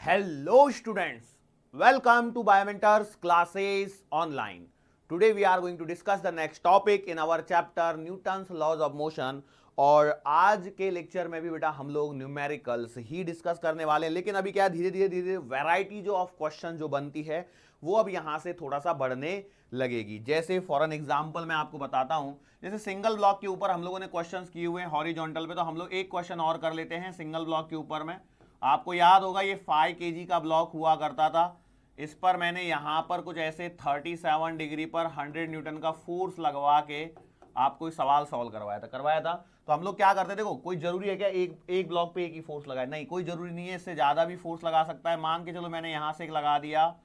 Hello students, welcome to Biomentors classes online. Today we are going to discuss the next topic in our chapter Newton's laws of motion। और आज के lecture में भी बेटा हम लोग न्यूमेरिकल्स ही discuss करने वाले हैं, लेकिन अभी क्या धीरे धीरे वैरायटी जो ऑफ क्वेश्चन जो बनती है वो अब यहां से थोड़ा सा बढ़ने लगेगी। जैसे फॉर एन एग्जांपल मैं आपको बताता हूं, जैसे सिंगल ब्लॉक के ऊपर हम लोगों ने क्वेश्चंस किए हुए हैं हॉरिजॉन्टल पे, तो हम लोग एक क्वेश्चन और कर लेते हैं सिंगल ब्लॉक के ऊपर में। आपको याद होगा ये 5 kg का ब्लॉक हुआ करता था। इस पर मैंने यहां पर कुछ ऐसे 37 डिग्री पर 100 न्यूटन का फोर्स लगवा के आपको सवाल सॉल्व करवाया था। तो हम लोग क्या करते थे, देखो कोई जरूरी है क्या एक ब्लॉक पे एक ही फोर्स लगाए? नहीं, कोई जरूरी नहीं है, इससे ज्यादा भी फोर्स लगा सकता है। मान के चलो मैंने यहां से एक लगा दिया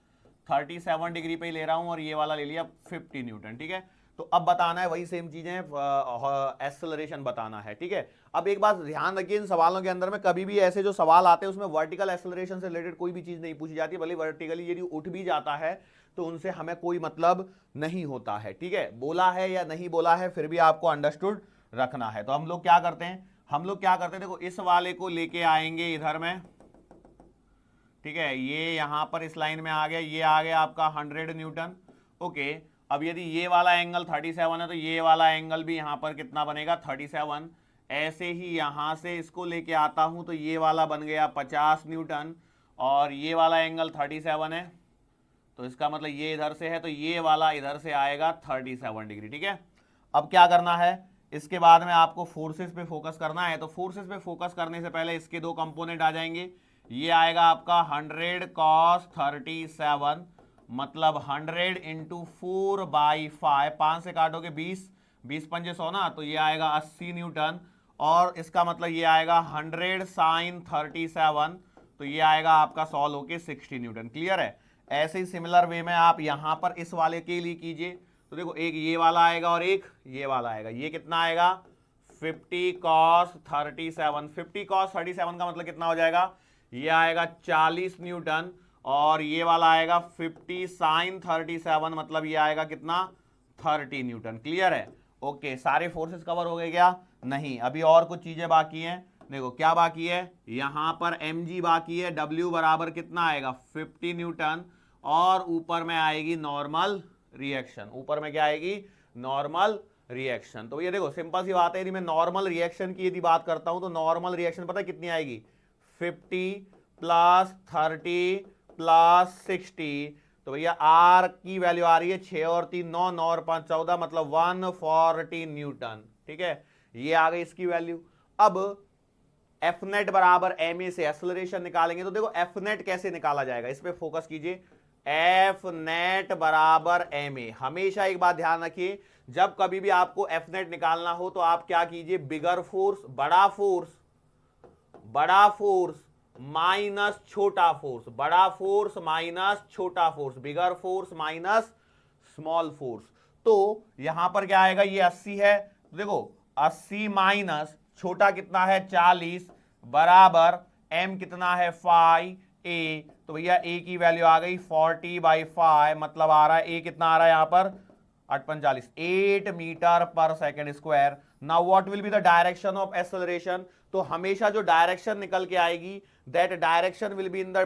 37 डिग्री पे ही ले रहा हूं और ये वाला ले लिया 50 न्यूटन, ठीक है। तो अब बताना है वही सेम चीजें, एक्सेलरेशन बताना है, ठीक है। अब एक बात ध्यान रखिए, इन सवालों के अंदर में कभी भी ऐसे जो सवाल आते हैं उसमें वर्टिकल एक्सेलरेशन से रिलेटेड कोई भी चीज नहीं पूछी जाती है। भले वर्टिकली यदि उठ भी जाता है तो उनसे हमें कोई मतलब नहीं होता है, ठीक है। बोला है या नहीं बोला है फिर भी आपको अंडरस्टूड रखना है। तो हम लोग क्या करते हैं, देखो इस वाले को लेके आएंगे इधर में, ठीक है। ये यहां पर इस लाइन में आ गया, ये आ गया आपका 100 न्यूटन, ओके। अब यदि ये वाला एंगल 37 है तो ये वाला एंगल भी यहां पर कितना बनेगा, 37। ऐसे ही यहां से इसको लेके आता हूं तो ये वाला बन गया 50 न्यूटन, और ये वाला एंगल 37 है तो इसका मतलब ये इधर से है तो ये वाला इधर से आएगा 37 डिग्री, ठीक है। अब क्या करना है, इसके बाद में आपको फोर्सेस पे फोकस करना है। तो फोर्सेस पे फोकस करने से पहले इसके दो कंपोनेंट आ जाएंगे। ये आएगा आपका 100 cos 37, मतलब 100 इंटू 4/5, 5 से काटोगे 20 पंजे 100 ना, तो ये आएगा 80 न्यूटन। और इसका मतलब ये आएगा 100 sin 37, तो ये आएगा आपका सॉल्व होके 60 न्यूटन। क्लियर है? ऐसे ही सिमिलर वे में आप यहां पर इस वाले के लिए कीजिए। तो देखो एक ये वाला आएगा और एक ये वाला आएगा। ये कितना आएगा, 50 cos 37। 50 cos 37 का मतलब कितना हो जाएगा, ये आएगा 40 न्यूटन, और ये वाला आएगा 50 sin 37, मतलब ये आएगा कितना, 30 न्यूटन। क्लियर है? ओके, सारे फोर्सेस कवर हो गए क्या? नहीं, अभी और कुछ चीजें बाकी हैं। देखो क्या बाकी है, यहां पर mg बाकी है। w बराबर कितना आएगा, 50 न्यूटन, और ऊपर में आएगी नॉर्मल रिएक्शन। ऊपर में क्या आएगी, नॉर्मल रिएक्शन। तो ये देखो सिंपल सी बात है, यदि मैं नॉर्मल रिएक्शन की यदि बात करता हूं तो नॉर्मल रिएक्शन पता है कितनी आएगी, 50 प्लस 30 प्लस 60। तो भैया आर की वैल्यू आ रही है 6 और 3 9, 9 और 5 14, मतलब 140 न्यूटन, ठीक है। ये आ गई इसकी वैल्यू। अब एफ नेट बराबर एम ए से एक्सेलरेशन निकालेंगे। तो देखो एफ नेट कैसे निकाला जाएगा, इस पे फोकस कीजिए। एफ नेट बराबर एम ए। हमेशा एक बात ध्यान रखिए, जब कभी भी आपको एफ नेट निकालना हो तो आप क्या कीजिए, बिगर फोर्स, बड़ा फोर्स माइनस छोटा फोर्स, बड़ा फोर्स माइनस छोटा फोर्स, बिगर फोर्स माइनस स्मॉल फोर्स। तो यहां पर क्या आएगा, ये 80 है, तो देखो 80 माइनस छोटा कितना है 40, बराबर m कितना है 5a। तो भैया a की वैल्यू आ गई 40/5, मतलब आ रहा है a कितना आ रहा है यहां पर 845, 8 मीटर पर second square. Now what will be the direction of acceleration? तो हमेशा जो डायरेक्शन निकल के आएगी that direction will be in the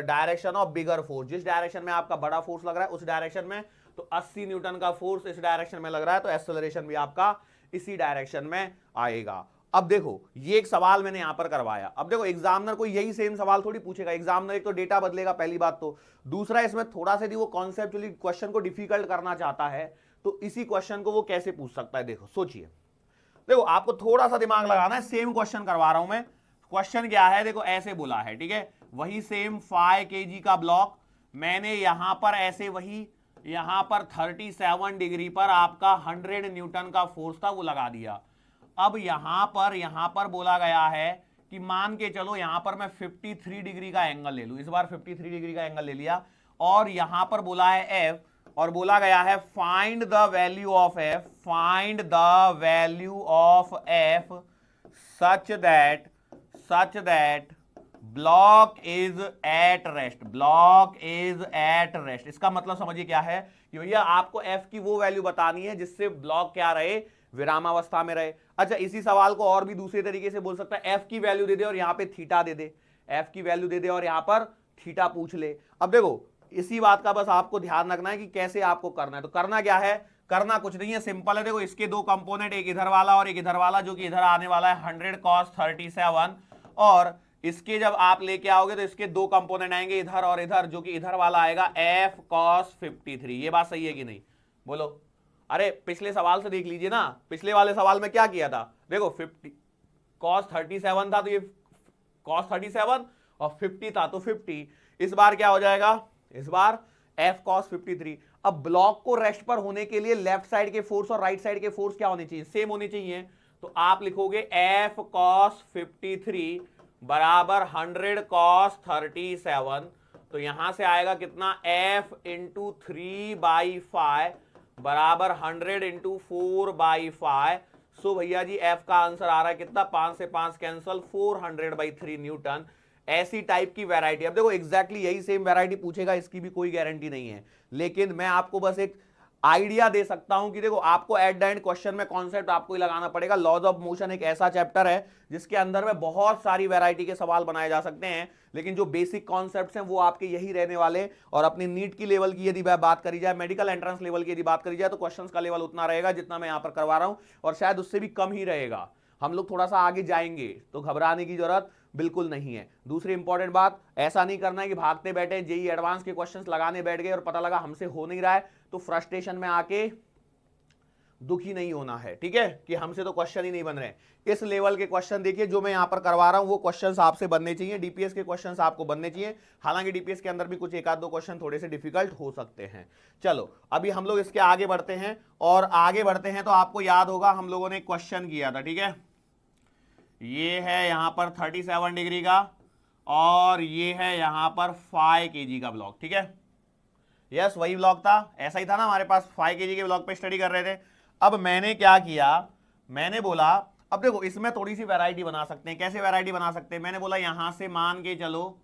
direction of bigger force. जिस डायरेक्शन में आपका बड़ा फोर्स लग रहा है उस डायरेक्शन में, तो 80 न्यूटन का फोर्स इस डायरेक्शन में लग रहा है तो एक्सेलरेशन भी आपका इसी डायरेक्शन में आएगा। अब देखो ये एक सवाल मैंने यहां पर करवाया। अब देखो एग्जामिनर को यही सेम सवाल थोड़ी पूछेगा। एग्जामिनर एक तो डेटा बदलेगा, पहली बात तो, दूसरा इसमें थोड़ा सा वो कॉन्सेप्चुअली क्वेश्चन को डिफिकल्ट करना चाहता है, तो इसी क्वेश्चन को वो कैसे पूछ सकता है। देखो सोचिए, देखो आपको थोड़ा सा दिमाग लगाना है। सेम क्वेश्चन करवा रहा हूं मैं। क्वेश्चन क्या है, देखो ऐसे बोला है, ठीक है, वही सेम 5 kg का ब्लॉक मैंने यहां पर ऐसे वही यहां पर 37 डिग्री पर आपका 100 न्यूटन का फोर्स था वो लगा दिया। अब यहां पर बोला गया है कि मान के चलो यहां पर मैं 53 डिग्री का एंगल ले लूं। इस बार 53 डिग्री का एंगल ले लिया, और यहां पर बोला है एफ, और बोला गया है find the value of F, find the value of F such that block is at rest, block is at rest. इसका मतलब समझिए क्या है कि भैया आपको एफ की वो वैल्यू बतानी है जिससे ब्लॉक क्या रहे, विरामावस्था में रहे। अच्छा, इसी सवाल को और भी दूसरे तरीके से बोल सकता है, एफ की वैल्यू दे दे और यहां पे थीटा दे दे, एफ की वैल्यू दे दे और यहां पर थीटा पूछ ले। अब देखो इसी बात का बस आपको ध्यान रखना है कि कैसे आपको करना है। तो करना क्या है, करना कुछ नहीं है, सिंपल है। देखो इसके दो कंपोनेंट, एक इधर वाला और एक इधर वाला, जो कि इधर आने वाला है 100 cos 37, और इसके जब आप लेके आओगे तो इसके दो कंपोनेंट आएंगे इधर और इधर, जो कि इधर वाला आएगा f cos 53। ये बात सही है कि नहीं, बोलो। अरे पिछले सवाल से देख लीजिए ना, पिछले वाले सवाल में क्या किया था, देखो 50 cos 37 था तो ये cos 37 और 50 था तो 50। इस बार क्या हो जाएगा, इस बार f cos 53। अब ब्लॉक को रेस्ट पर होने के लिए लेफ्ट साइड के फोर्स और राइट साइड के फोर्स क्या होने चाहिए, सेम होने चाहिए। तो आप लिखोगे f cos 53 बराबर 100 cos 37। तो यहां से आएगा कितना, f इंटू 3/5 बराबर 100 इंटू 4/5। सो भैया जी f का आंसर आ रहा है कितना, 5 से 5 कैंसल, 400/3 न्यूटन। ऐसी टाइप की वैरायटी, अब देखो एग्जैक्टली यही सेम वैरायटी पूछेगा, इसकी भी कोई गारंटी नहीं है, लेकिन मैं आपको बस एक आइडिया दे सकता हूं कि देखो आपको एट द एंड क्वेश्चन में कॉन्सेप्ट आपको ही लगाना पड़ेगा। लॉज ऑफ मोशन एक ऐसा चैप्टर है जिसके अंदर में बहुत सारी वैरायटी के सवाल बनाए जा सकते हैं, लेकिन जो बेसिक कॉन्सेप्ट्स हैं वो आपके यही रहने वाले। और अपनी नीट की लेवल की यदि बात करी जाए, मेडिकल एंट्रेंस लेवल की यदि बात करी जाए, तो क्वेश्चंस का लेवल उतना रहेगा जितना मैं यहां पर करवा रहा हूं, और शायद उससे भी कम ही रहेगा। हम लोग थोड़ा सा आगे जाएंगे तो घबराने की जरूरत बिल्कुल नहीं है। दूसरी इंपॉर्टेंट बात, ऐसा नहीं करना है कि भागते बैठे जेई एडवांस के क्वेश्चंस लगाने बैठ गए और पता लगा हमसे हो नहीं रहा है तो फ्रस्ट्रेशन में आके दुखी नहीं होना है, ठीक है, कि हमसे तो क्वेश्चन ही नहीं बन रहे। इस लेवल के क्वेश्चन देखिए जो मैं यहां पर करवा रहा हूं, वो क्वेश्चंस आपसे बनने चाहिए, डीपीएस के क्वेश्चंस आपको बनने चाहिए। हालांकि डीपीएस के अंदर भी कुछ एक आध दो क्वेश्चन थोड़े से डिफिकल्ट हो सकते हैं। चलो अभी हम लोग इसके आगे बढ़ते हैं, और आगे बढ़ते हैं तो आपको याद होगा हम लोगों ने क्वेश्चन किया था, ठीक है। ये है यहां पर 37 डिग्री का, और ये है यहां पर 5 kg का ब्लॉक, ठीक है। यस वही ब्लॉक था, ऐसा ही था ना हमारे पास, 5 kg के ब्लॉक पे स्टडी कर रहे थे। अब मैंने क्या किया, मैंने बोला अब देखो इसमें थोड़ी सी वैरायटी बना सकते हैं। कैसे वैरायटी बना सकते हैं, मैंने बोला यहां से मान के चलो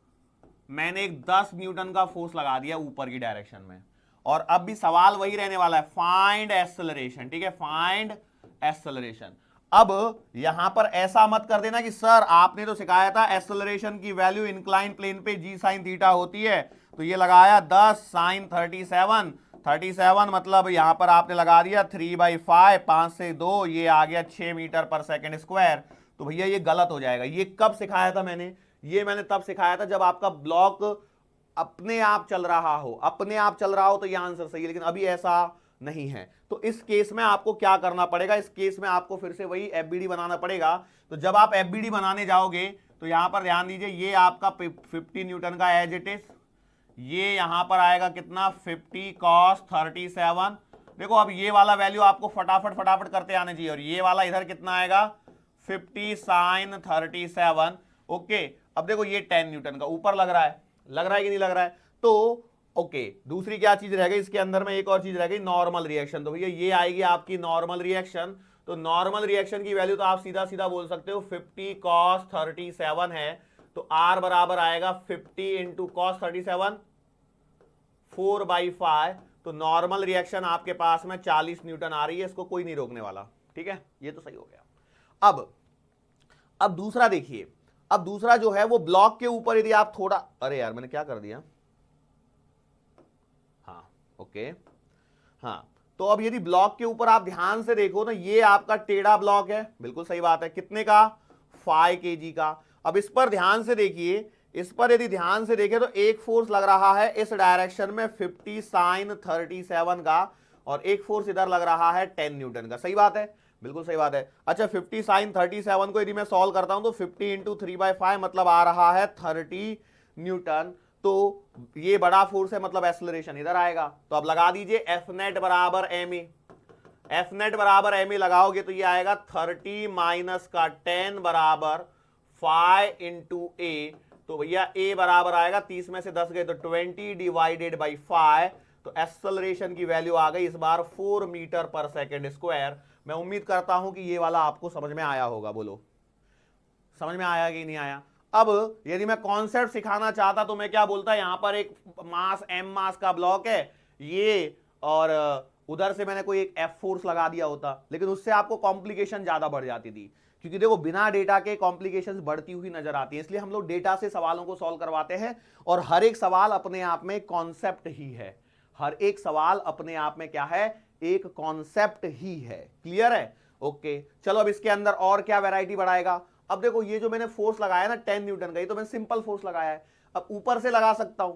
मैंने एक 10 न्यूटन का फोर्स लगा दिया ऊपर की डायरेक्शन में, और अब भी सवाल वही रहने वाला है, फाइंड एक्सेलरेशन, ठीक है, फाइंड एक्सेलरेशन। अब यहां पर ऐसा मत कर देना कि सर आपने तो सिखाया था एक्सेलरेशन की वैल्यू इंक्लाइन प्लेन पे g sin थीटा होती है, तो ये लगाया 10 sin 37 मतलब यहां पर आपने लगा दिया 3/5, 5 से 2, ये आ गया 6 मीटर पर सेकंड स्क्वायर। तो भैया ये गलत हो जाएगा। ये कब सिखाया था मैंने, ये मैंने तब सिखाया था जब आपका ब्लॉक अपने आप चल रहा हो, अपने आप चल रहा हो तो ये आंसर सही है, लेकिन अभी ऐसा नहीं है। तो इस केस में आपको क्या करना पड़ेगा, इस केस में आपको फिर से वही एफबीडी बनाना पड़ेगा। तो जब आप एफबीडी बनाने जाओगे तो यहां पर ध्यान दीजिए, ये आपका 50 न्यूटन का एज इट इज, ये यहां पर आएगा कितना 50 cos 37। देखो अब ये वाला वैल्यू आपको फटाफट फटाफट करते आने चाहिए, और ये वाला इधर कितना आएगा 50 sin 37। ओके अब देखो ये 10 न्यूटन का ऊपर लग रहा है, लग रहा है कि नहीं लग रहा है। तो ओके दूसरी क्या चीज रह गई इसके अंदर में, एक और चीज रह गई नॉर्मल रिएक्शन। तो भैया ये आएगी आपकी नॉर्मल रिएक्शन। तो नॉर्मल रिएक्शन की वैल्यू तो आप सीधा सीधा बोल सकते हो 50 cos 37 है, तो R बराबर आएगा 50 इंटू cos 37 4/5। तो नॉर्मल रिएक्शन आपके पास में 40 न्यूटन आ रही है, इसको कोई नहीं रोकने वाला, ठीक है, ये तो सही हो गया। अब दूसरा देखिए, अब दूसरा जो है वो ब्लॉक के ऊपर यदि आप थोड़ा, अरे यार मैंने क्या कर दिया, हाँ ओके, हाँ तो अब यदि ब्लॉक के ऊपर आप ध्यान से देखो तो ये आपका टेढ़ा ब्लॉक है, बिल्कुल सही बात है, कितने का 5 kg का। अब इस पर ध्यान से देखिए, इस पर यदि ध्यान से देखें तो एक फोर्स लग रहा है इस डायरेक्शन में 50 sin 37 का, और एक फोर्स इधर लग रहा है 10 न्यूटन का। सही बात है, बिल्कुल सही बात है। अच्छा 50 sin 37 को यदि मैं सॉल्व करता हूं तो 50 इंटू 3/5 मतलब आ रहा है 30 न्यूटन। तो ये बड़ा फोर्स है, मतलब एक्सेलरेशन इधर आएगा। तो अब लगा दीजिए एफ नेट बराबर एम ए, एफ नेट बराबर एम ए लगाओगे तो ये आएगा 30 माइनस का 10 बराबर 5 इंटू ए। तो भैया ए बराबर आएगा 30 में से 10 गए तो 20 डिवाइडेड बाई 5। तो एक्सेलरेशन की वैल्यू आ गई इस बार 4 मीटर पर सेकेंड स्क्वायर। मैं उम्मीद करता हूं कि ये वाला आपको समझ में आया होगा, बोलो समझ में आया कि नहीं आया। अब यदि मैं कॉन्सेप्ट सिखाना चाहता तो मैं क्या बोलता, यहां पर एक मास एम मास का ब्लॉक है ये, और उधर से मैंने कोई एक एफ फोर्स लगा दिया होता, लेकिन उससे आपको कॉम्प्लिकेशन ज्यादा बढ़ जाती थी, क्योंकि देखो बिना डेटा के कॉम्प्लिकेशंस बढ़ती हुई नजर आती है, इसलिए हम लोग डेटा से सवालों को सॉल्व करवाते हैं। और हर एक सवाल अपने आप में कॉन्सेप्ट ही है, हर एक सवाल अपने आप में क्या है, एक कॉन्सेप्ट ही है। क्लियर है? ओके, चलो अब इसके अंदर और क्या वैरायटी बढ़ाएगा। अब देखो ये जो मैंने फोर्स लगाया ना 10 न्यूटन का, ये तो मैंने सिंपल फोर्स लगाया है, अब ऊपर से लगा सकता हूं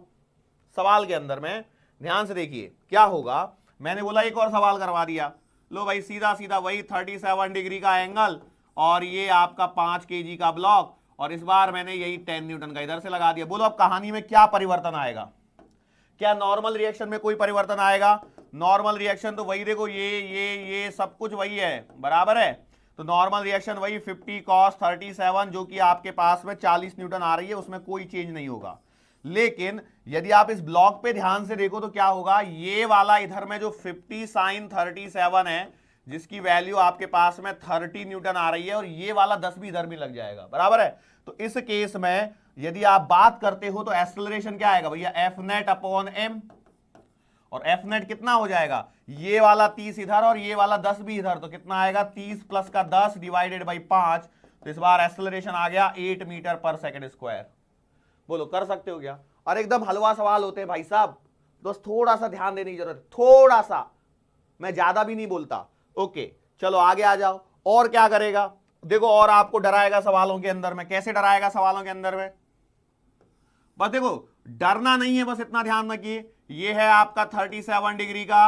सवाल के अंदर में। ध्यान से देखिए क्या होगा, मैंने बोला एक और सवाल करवा दिया, लो भाई सीधा सीधा वही 37 डिग्री का एंगल और ये आपका 5 kg का ब्लॉक, और इस बार मैंने यही 10 न्यूटन का इधर से लगा दिया। बोलो अब कहानी में क्या परिवर्तन आएगा, क्या नॉर्मल रिएक्शन में कोई परिवर्तन आएगा? नॉर्मल रिएक्शन तो वही, देखो ये सब कुछ वही है, बराबर है। तो नॉर्मल रिएक्शन वही 50 cos 37 जो कि आपके पास में 40 न्यूटन आ रही है, उसमें कोई चेंज नहीं होगा। लेकिन यदि आप इस ब्लॉक पे ध्यान से देखो तो क्या होगा, ये वाला इधर में जो 50 sin 37 है, जिसकी वैल्यू आपके पास में 30 न्यूटन आ रही है, और ये वाला 10 भी इधर भी लग जाएगा, बराबर है। तो इस केस में यदि आप बात करते हो तो एक्सेलरेशन क्या आएगा भैया, एफ नेट अपॉन एम, और एफ नेट कितना हो जाएगा, ये वाला 30 इधर और ये वाला 10 भी इधर, तो कितना आएगा 30 प्लस का 10 डिवाइडेड बाई 5। तो इस बार एक्सेलरेशन आ गया 8 मीटर पर सेकंड स्क्वायर। बोलो कर सकते हो क्या? और एकदम हलवा सवाल होते हैं भाई साहब, बस थोड़ा सा ध्यान देने की जरूरत, थोड़ा सा, मैं ज्यादा भी नहीं बोलता। ओके चलो आगे आ जाओ, और क्या करेगा देखो, और आपको डराएगा सवालों के अंदर में। कैसे डराएगा सवालों के अंदर में? बस देखो डरना नहीं है, बस इतना ध्यान रखिए, ये है आपका 37 डिग्री का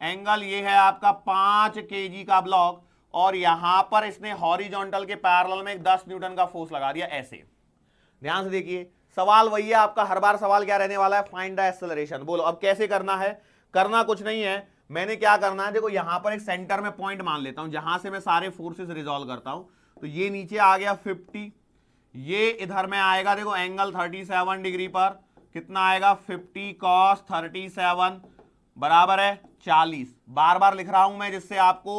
एंगल, ये है आपका 5 kg का ब्लॉक, और यहां पर इसने हॉरिजॉन्टल के पैरेलल में एक 10 न्यूटन का फोर्स लगा दिया ऐसे। ध्यान से देखिए सवाल वही है आपका, हर बार सवाल क्या रहने वाला है, फाइंड द एक्सेलरेशन। बोलो अब कैसे करना है? करना कुछ नहीं है, मैंने क्या करना है, देखो यहां पर एक सेंटर में पॉइंट मान लेता हूं जहां से मैं सारे फोर्सेस रिजॉल्व करता हूं। तो ये नीचे आ गया 50, ये इधर में आएगा देखो एंगल 37 डिग्री पर, कितना आएगा 50 cos 37 बराबर है 40। बार बार लिख रहा हूं मैं जिससे आपको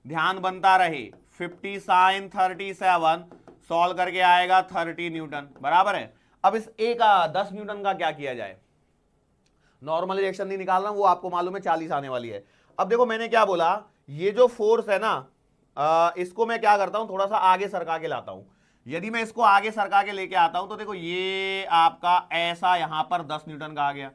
ध्यान बनता रहे। 50 sin 37 सॉल्व करके आएगा 30 न्यूटन, बराबर है। अब इस ए का 10 न्यूटन का क्या किया जाए, नॉर्मल रिएक्शन नहीं निकाल रहा हूं, वो आपको मालूम है 40 आने वाली है। अब देखो मैंने क्या बोला, ये जो फोर्स है ना, इसको मैं क्या करता हूं, थोड़ा सा आगे सरका के लाता हूं। यदि मैं इसको आगे सरका के लेके आता हूं तो देखो ये आपका ऐसा यहां पर 10 न्यूटन का आ गया,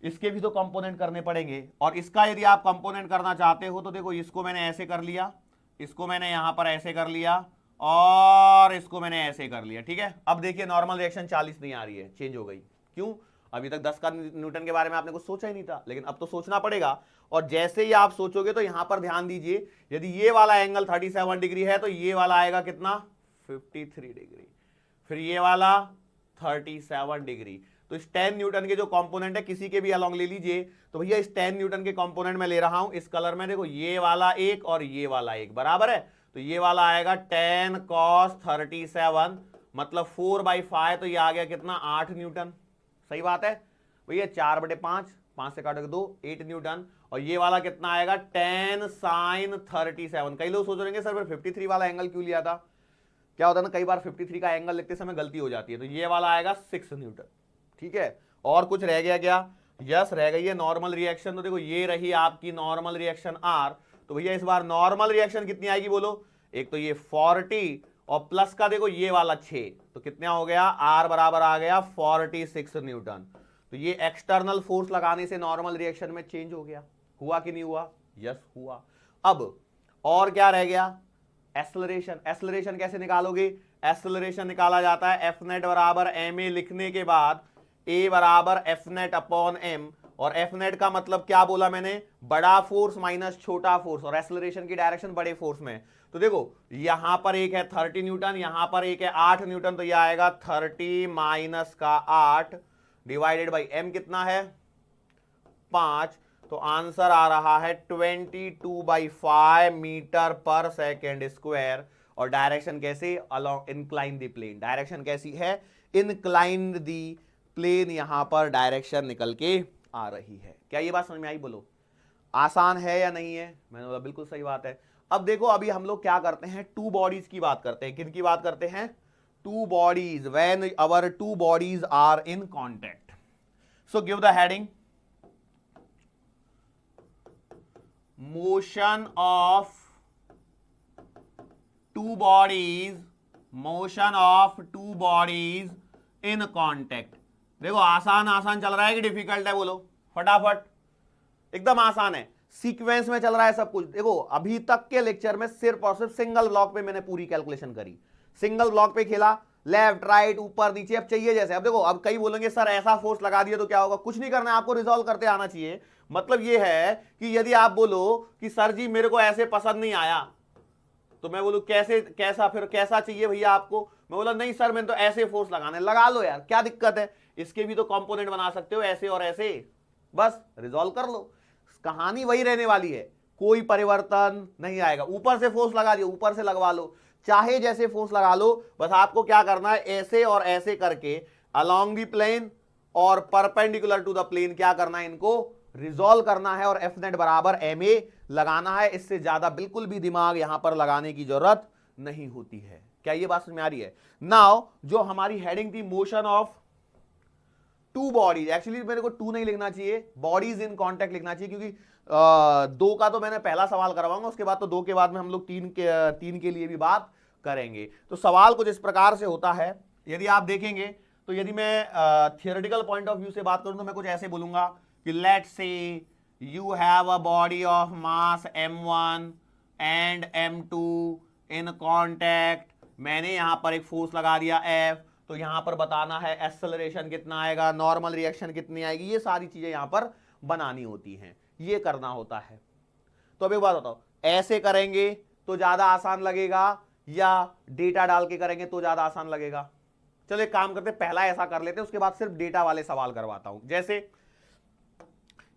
इसके भी तो कंपोनेंट करने पड़ेंगे, और इसका यदि आप कंपोनेंट करना चाहते हो तो देखो इसको मैंने ऐसे कर लिया, इसको मैंने यहां पर ऐसे कर लिया, और इसको मैंने ऐसे कर लिया, ठीक है। अब देखिए नॉर्मल रिएक्शन 40 नहीं आ रही है, चेंज हो गई। क्यों? अभी तक 10 का न्यूटन के बारे में आपने कुछ सोचा ही नहीं था, लेकिन अब तो सोचना पड़ेगा। और जैसे ही आप सोचोगे तो यहां पर ध्यान दीजिए, यदि ये वाला एंगल 37 डिग्री है तो ये वाला आएगा कितना 53 डिग्री, फिर ये वाला 37 डिग्री। तो इस 10 न्यूटन के जो कंपोनेंट है किसी के भी अलोंग ले लीजिए, तो भैया इस 10 न्यूटन के कंपोनेंट में ले रहा हूं इस कलर में, देखो ये वाला एक और ये वाला एक, बराबर है। तो ये वाला आएगा 10 cos 37 मतलब 4/5, तो ये आ गया कितना 8 न्यूटन। सही बात है भैया, 4/5, 5 से काटोगे 2, 8 न्यूटन। और ये वाला कितना आएगा 10 sin 37। कई लोग सोच रहे हैं सर फिर 53 वाला एंगल क्यों लिया था? क्या होता है ना, कई बार 53 का एंगल लिखते समय गलती हो जाती है। तो ये वाला आएगा 6 न्यूटन, ठीक है। और कुछ रह गया क्या? यस रह गई है नॉर्मल रिएक्शन। तो देखो ये रही आपकी नॉर्मल रिएक्शन आर। तो भैया इस बार नॉर्मल रिएक्शन कितनी आएगी बोलो, एक तो ये 40 और प्लस का देखो ये वाला 6, तो कितना हो गया आर बराबर आ गया 46 न्यूटन। तो ये एक्सटर्नल फोर्स लगाने से नॉर्मल रिएक्शन में चेंज हो गया। हुआ कि नहीं हुआ? यस हुआ। अब और क्या रह गया, एक्सेलरेशन। एक्सेलरेशन कैसे निकालोगे? एक्सेलरेशन निकाला जाता है एफ नेट बराबर एम ए लिखने के बाद ए बराबर एफ नेट अपॉन एम, और एफ नेट का मतलब क्या बोला मैंने, बड़ा फोर्स माइनस छोटा फोर्स, और एक्सेलरेशन की डायरेक्शन बड़े फोर्स में। तो देखो यहां पर एक है 30 न्यूटन, यहां पर एक है 8 न्यूटन, तो यह आएगा 30 माइनस का 8 डिवाइडेड बाई एम कितना है 5। तो आंसर आ रहा है 22/5 मीटर पर सेकेंड स्क्वायर। और डायरेक्शन कैसे, along incline the plane. Direction कैसी है, इंक्लाइंड द प्लेन, यहां पर डायरेक्शन निकल के आ रही है। क्या ये बात समझ में आई? बोलो आसान है या नहीं है? मैंने बोला बिल्कुल सही बात है। अब देखो अभी हम लोग क्या करते हैं, टू बॉडीज की बात करते हैं। किन की बात करते हैं? Two bodies, when our two bodies are in contact. So give the heading, motion of two bodies, motion of two bodies in contact. देखो आसान आसान चल रहा है कि डिफिकल्ट है, बोलो फटाफट। एकदम आसान है, सीक्वेंस में चल रहा है सब कुछ। देखो अभी तक के लेक्चर में सिर्फ और सिर्फ सिंगल ब्लॉक पे मैंने पूरी कैलकुलेशन करी, सिंगल ब्लॉक पे खेला, लेफ्ट राइट ऊपर नीचे, अब चाहिए जैसे। अब देखो अब कई बोलेंगे सर ऐसा फोर्स लगा दिया तो क्या होगा, कुछ नहीं करना है आपको, रिजॉल्व करते आना चाहिए। मतलब ये है कि यदि आप बोलो कि सर जी मेरे को ऐसे पसंद नहीं आया, तो मैं बोलूं कैसे, कैसा, फिर कैसा चाहिए भैया आपको, मैं बोला नहीं सर मैंने तो ऐसे फोर्स लगाने, लगा लो यार क्या दिक्कत है, इसके भी तो कंपोनेंट बना सकते हो ऐसे और ऐसे, बस रिजॉल्व कर लो। कहानी वही रहने वाली है, कोई परिवर्तन नहीं आएगा। ऊपर से फोर्स लगा दिया, ऊपर से लगवा लो, चाहे जैसे फोर्स लगा लो, बस आपको क्या करना है, ऐसे और ऐसे करके अलोंग दी प्लेन और परपेंडिकुलर टू द प्लेन क्या करना है, इनको रिजॉल्व करना है और एफ नेट बराबर एम ए लगाना है। इससे ज्यादा बिल्कुल भी दिमाग यहां पर लगाने की जरूरत नहीं होती है। क्या ये बात समझ में आ रही है? नाउ जो हमारी हेडिंग थी motion of two bodies, actually मेरे को टू नहीं लिखना चाहिए, बॉडीज इन कॉन्टेक्ट लिखना चाहिए, क्योंकि दो का तो मैंने पहला सवाल करवाऊंगा, उसके बाद तो दो के बाद में हम लोग तीन के लिए भी बात करेंगे। तो सवाल कुछ इस प्रकार से होता है, यदि आप देखेंगे तो यदि मैं थियोरेटिकल पॉइंट ऑफ व्यू से बात करूं तो मैं कुछ ऐसे बोलूंगा कि let's say you have a body of mass m1 and m2 in contact. मैंने यहां पर एक फोर्स लगा दिया F, तो यहां पर बताना है एक्सेलरेशन कितना आएगा, नॉर्मल रिएक्शन कितनी आएगी, ये सारी चीजें यहां पर बनानी होती हैं, ये करना होता है। तो अब एक बात बताओ, ऐसे करेंगे तो ज्यादा आसान लगेगा या डेटा डाल के करेंगे तो ज्यादा आसान लगेगा? चलो एक काम करते, पहला ऐसा कर लेते हैं, उसके बाद सिर्फ डेटा वाले सवाल करवाता हूं। जैसे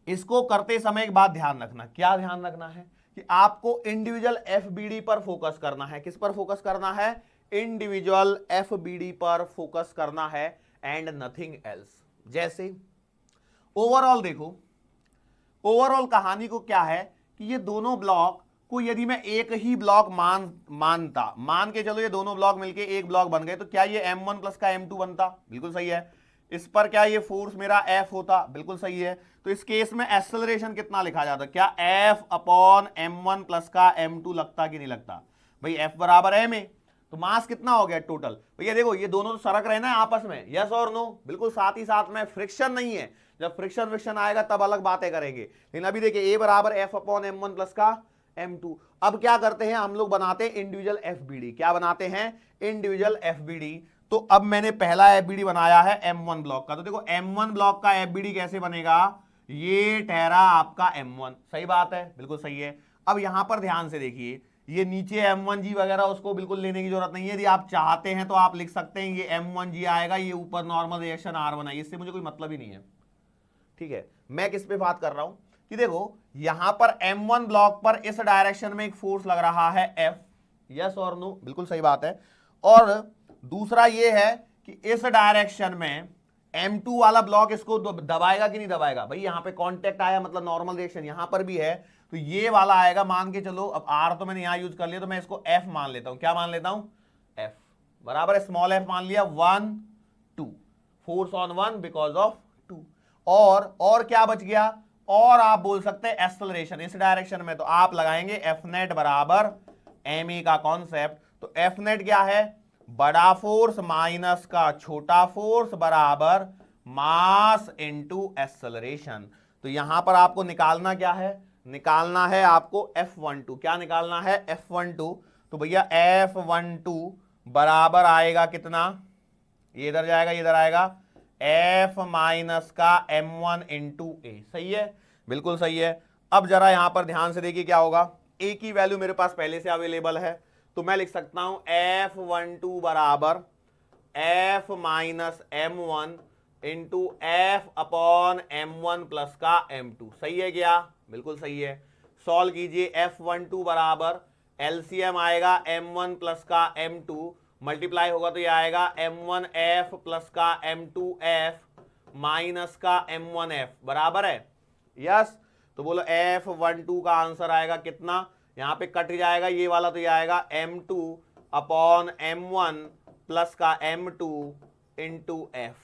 इसको करते समय एक बात ध्यान रखना, क्या ध्यान रखना है कि आपको इंडिविजुअल एफबीडी पर फोकस करना है। किस पर फोकस करना है? इंडिविजुअल एफबीडी पर फोकस करना है एंड नथिंग एल्स। जैसे ओवरऑल देखो, ओवरऑल कहानी को क्या है कि ये दोनों ब्लॉक को यदि मैं एक ही ब्लॉक मान के चलो, ये दोनों ब्लॉक मिलके एक ब्लॉक बन गए, तो क्या ये m1 प्लस का m2 बनता? बिल्कुल सही है। इस पर क्या ये फोर्स मेरा F होता? बिल्कुल सही है। तो इस केस में एक्सेलरेशन कितना लिखा जाता? क्या F अपॉन m1 प्लस का m2 लगता कि नहीं लगता? भाई F बराबर m है, तो मास कितना हो गया टोटल? भैया देखो ये दोनों तो सरक रहे ना आपस में, यस और नो, बिल्कुल साथ ही साथ में, फ्रिक्शन नहीं है। जब फ्रिक्शन आएगा तब अलग बातें करेंगे, लेकिन अभी देखिए A बराबर F अपॉन m1 प्लस का m2। अब क्या करते हैं हम लोग, बनाते हैं इंडिविजुअल एफबीडी। क्या बनाते हैं? Individual FBD. तो अब मैंने पहला एफबीडी बनाया है m1 ब्लॉक का, तो देखो m1 ब्लॉक का एफबीडी कैसे बनेगा, ये ठहरा आपका m1, सही बात है, बिल्कुल सही है। अब यहां पर ध्यान से देखिए, ये नीचे m1g वगैरह उसको बिल्कुल लेने की जरूरत नहीं है। यदि आप चाहते हैं तो आप लिख सकते हैं ये m1g आएगा, ये ऊपर नॉर्मल रिएक्शन R1 है, इससे मुझे कोई मतलब ही नहीं है। ठीक है, मैं किस पे बात कर रहा हूं कि देखो यहां पर m1 ब्लॉक पर इस डायरेक्शन में एक फोर्स लग रहा है F, यस और नो, बिल्कुल सही बात है। और दूसरा ये है कि इस डायरेक्शन में m2 वाला ब्लॉक इसको दबाएगा कि नहीं दबाएगा? भाई यहां पे कांटेक्ट आया मतलब नॉर्मल रिएक्शन यहां पर भी है, तो ये वाला आएगा, मान के चलो। अब R तो मैंने यहां यूज कर लिया, तो मैं इसको F मान लेता हूं। क्या मान लेता हूं? F बराबर स्मॉल f मान लिया, 1 2, फोर्स ऑन 1 बिकॉज ऑफ 2। और क्या बच गया? और आप बोल सकते हैं एक्सेलरेशन इस डायरेक्शन में, तो आप लगाएंगे एफ नेट बराबर एम ए का कॉन्सेप्ट। तो एफ नेट क्या है? बड़ा फोर्स माइनस का छोटा फोर्स बराबर मास इनटू एक्सेलरेशन। तो यहां पर आपको निकालना क्या है? निकालना है आपको F12। क्या निकालना है? F12। तो भैया F12 बराबर आएगा कितना? ये इधर जाएगा, ये इधर आएगा, F माइनस का m1 इंटू ए। सही है, बिल्कुल सही है। अब जरा यहां पर ध्यान से देखिए क्या होगा, a की वैल्यू मेरे पास पहले से अवेलेबल है, तो मैं लिख सकता हूं F12 बराबर F minus m1 into F upon m1 plus का m2। सही है क्या? बिल्कुल सही है। सॉल्व कीजिए, F12 बराबर एलसीएम आएगा m1 प्लस का m2, मल्टीप्लाई होगा तो ये आएगा m1f प्लस का m2f माइनस का m1f बराबर है यस। तो बोलो F12 का आंसर आएगा कितना? यहां पे कट जाएगा ये वाला, तो ये आएगा m2 अपॉन m1 प्लस का m2 इंटू f।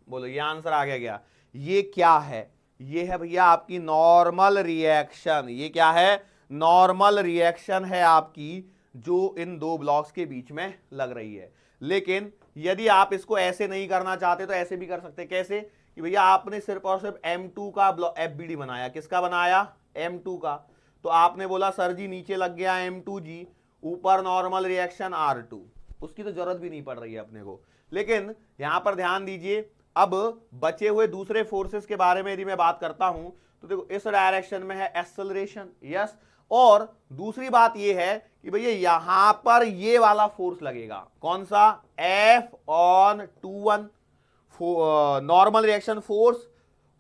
बोलो ये आंसर आ गया क्या? ये क्या है? ये है भैया आपकी नॉर्मल रिएक्शन। ये क्या है? नॉर्मल रिएक्शन है आपकी जो इन दो ब्लॉक्स के बीच में लग रही है। लेकिन यदि आप इसको ऐसे नहीं करना चाहते तो ऐसे भी कर सकते। कैसे कि भैया आपने सिर्फ और सिर्फ M2 का FBD बनाया। किसका बनाया? M2 का। तो आपने बोला सर जी नीचे लग गया M2G, ऊपर नॉर्मल रिएक्शन R2, उसकी तो जरूरत भी नहीं पड़ रही है अपने को। लेकिन यहां पर ध्यान दीजिए, अब बचे हुए दूसरे फोर्सेस के बारे में यदि मैं बात करता हूं तो देखो इस डायरेक्शन में है एक्सेलरेशन, यस, और दूसरी बात यह है कि भैया यहां पर ये वाला फोर्स लगेगा, कौन सा? F/2 normal reaction force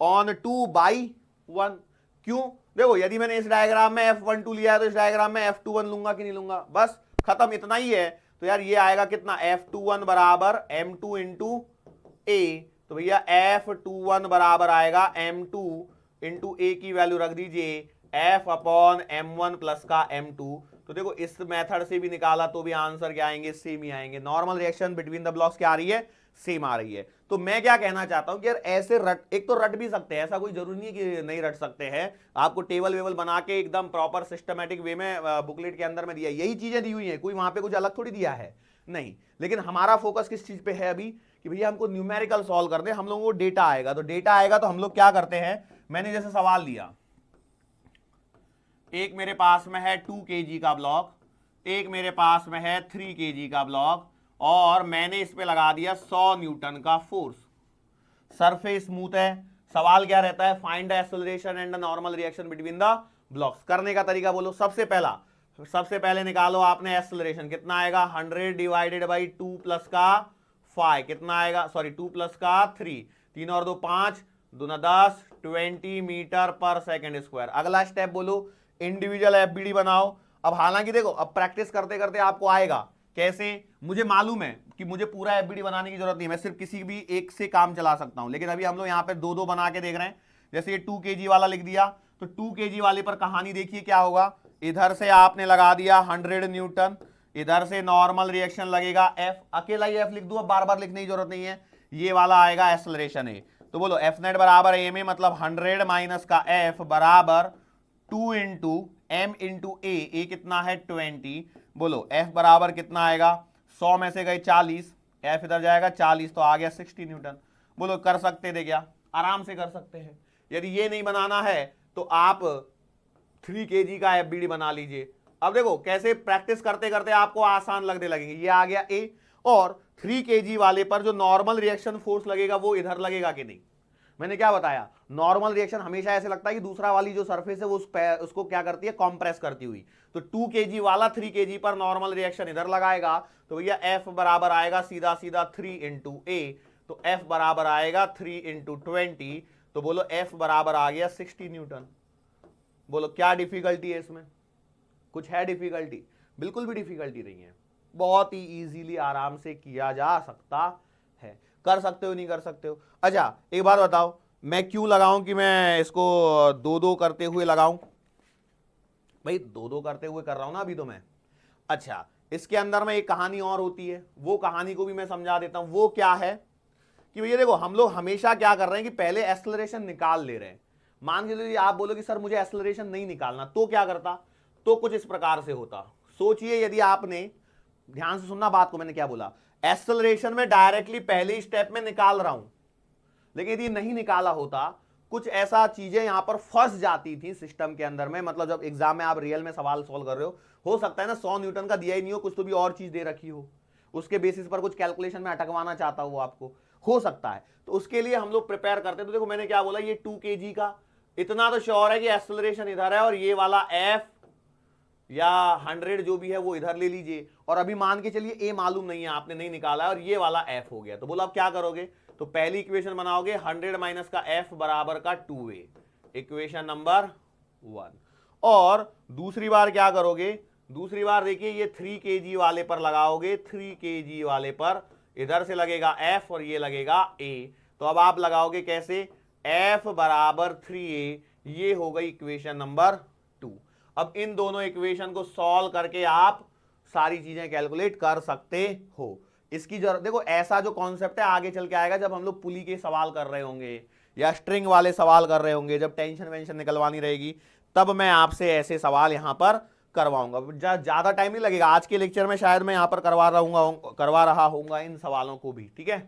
on 2/1। क्यों? देखो यदि मैंने इस डायग्राम में F12 लिया है तो इस डायग्राम में F21 लूंगा कि नहीं लूंगा? बस खत्म, इतना ही है। तो यार ये आएगा कितना? F21 बराबर M2 इंटू ए। तो भैया F21 बराबर आएगा M2 इंटू ए की वैल्यू रख दीजिए F/M1 प्लस का M2। तो देखो इस मेथड से भी निकाला तो भी आंसर क्या आएंगे? सेम ही आएंगे। Normal reaction between the blocks क्या आ रही है? सेम आ रही है। तो मैं क्या कहना चाहता हूं कि यार ऐसे एक तो रट भी सकते हैं, ऐसा कोई जरूरी नहीं है कि नहीं रट सकते हैं। आपको टेबल वेबल बना के एकदम प्रॉपर सिस्टमेटिक वे में बुकलेट के अंदर में दिया, यही चीजें दी हुई हैं, कोई वहां पे कुछ अलग थोड़ी दिया है, नहीं। लेकिन हमारा फोकस किस चीज पे है अभी कि भैया हमको न्यूमेरिकल सॉल्व करने, हम लोगों को डेटा आएगा। तो डेटा आएगा तो हम लोग क्या करते हैं, मैंने जैसे सवाल दिया, एक मेरे पास में है 2 kg का ब्लॉक, एक मेरे पास में है 3 kg का ब्लॉक, और मैंने इस पे लगा दिया 100 न्यूटन का फोर्स। सरफेस स्मूथ है। सवाल क्या रहता है? Find the acceleration and the normal reaction between the blocks. करने का तरीका बोलो। सबसे पहले निकालो आपने एक्सेलरेशन, कितना आएगा? 100 डिवाइडेड बाई 2 प्लस का 5, कितना आएगा? सॉरी 2 प्लस का 3, 3 और 2 5, 2 10, 20 मीटर पर सेकेंड स्क्वायर। अगला स्टेप बोलो, इंडिविजुअल FBD बनाओ। अब हालांकि देखो अब प्रैक्टिस करते करते आपको आएगा। कैसे? मुझे मालूम है कि मुझे पूरा FBD बनाने की जरूरत नहीं, मैं सिर्फ किसी भी एक से काम चला सकता हूं। लेकिन अभी हम लोग यहाँ पे दो दो बना के देख रहे हैं। जैसे ये 2 kg वाला लिख दिया, तो 2 kg वाले पर कहानी देखिए क्या होगा। इधर से आपने लगा दिया 100 न्यूटन, इधर से नॉर्मल रिएक्शन लगेगा F, अकेला ही F लिख दूं, अब बार बार लिखने की जरूरत नहीं है। ये वाला आएगा एक्सेलरेशन है। तो बोलो F नेट बराबर ma, मतलब 100 माइनस का F बराबर 2 इंटू M इंटू ए कितना है? 20। बोलो F बराबर कितना आएगा? 100 में से गए 40, F इधर जाएगा 40, तो आ गया 60 न्यूटन। बोलो कर सकते थे क्या? आराम से कर सकते हैं। यदि ये नहीं बनाना है तो आप 3 kg का FBD बना लीजिए। अब देखो कैसे प्रैक्टिस करते करते आपको आसान लगने लगेंगे। ये आ गया A, और 3 kg वाले पर जो नॉर्मल रिएक्शन फोर्स लगेगा वो इधर लगेगा कि नहीं? मैंने क्या बताया? नॉर्मल रिएक्शन हमेशा ऐसे लगता है कि दूसरा वाली जो सरफेस है वो उसको क्या करती है? कंप्रेस करती हुई। तो 2 kg वाला 3 kg पर नॉर्मल रिएक्शन इधर लगाएगा, तो भैया F बराबर आएगा सीधा सीधा 3 इंटू ए। तो F बराबर आएगा 3 इंटू 20। तो बोलो F बराबर आ गया 60 न्यूटन। बोलो क्या डिफिकल्टी है इसमें? कुछ है डिफिकल्टी? बिल्कुल भी डिफिकल्टी नहीं है, बहुत ही इजीली आराम से किया जा सकता है। कर सकते हो नहीं कर सकते हो? अच्छा एक बात बताओ, मैं क्यों लगाऊं कि मैं इसको दो दो करते हुए लगाऊं? भाई दो दो करते हुए कर रहा हूं ना अभी तो मैं। अच्छा इसके अंदर में एक कहानी और होती है, वो कहानी को भी मैं समझा देता हूं। वो क्या है कि भैया देखो हम लोग हमेशा क्या कर रहे हैं कि पहले एक्सेलरेशन निकाल ले रहे हैं। मान के चलिए आप बोलो कि सर मुझे एक्सेलरेशन नहीं निकालना, तो क्या करता? तो कुछ इस प्रकार से होता। सोचिए यदि आपने, ध्यान से सुनना बात को, मैंने क्या बोला, एक्सेलरेशन में डायरेक्टली पहले स्टेप में निकाल रहा हूं, लेकिन यदि नहीं निकाला होता, कुछ ऐसा चीजें यहां पर फंस जाती थी सिस्टम के अंदर में। मतलब जब एग्जाम में आप रियल में सवाल सोल्व कर रहे हो सकता है ना 100 न्यूटन का दिया ही नहीं हो, कुछ तो भी और चीज दे रखी हो, उसके बेसिस पर कुछ कैलकुलेशन में अटकवाना चाहता हो आपको, हो सकता है। तो उसके लिए हम लोग प्रिपेयर करते हैं। तो देखो मैंने क्या बोला, ये 2 kg का, इतना तो श्योर है कि एक्सेलरेशन इधर है, और ये वाला F या 100 जो भी है वो इधर ले लीजिए। और अभी मान के चलिए A मालूम नहीं है, आपने नहीं निकाला, और ये वाला F हो गया। तो बोलो अब क्या करोगे? तो पहली इक्वेशन बनाओगे 100 माइनस का F बराबर का 2A, इक्वेशन नंबर 1। और दूसरी बार क्या करोगे? दूसरी बार देखिए ये 3 kg वाले पर लगाओगे, 3 kg वाले पर इधर से लगेगा F और ये लगेगा A। तो अब आप लगाओगे कैसे? F बराबर 3A, ये हो गई इक्वेशन नंबर 2। अब इन दोनों इक्वेशन को सॉल्व करके आप सारी चीजें कैलकुलेट कर सकते हो। इसकी जरूरत, देखो ऐसा जो कॉन्सेप्ट है आगे चल के आएगा जब हम लोग पुली के सवाल कर रहे होंगे या स्ट्रिंग वाले सवाल कर रहे होंगे, जब टेंशन वेंशन निकलवानी रहेगी, तब मैं आपसे ऐसे सवाल यहां पर करवाऊंगा, ज्यादा टाइम नहीं लगेगा। आज के लेक्चर में शायद मैं यहां पर करवा रहा हूंगा इन सवालों को भी, ठीक है।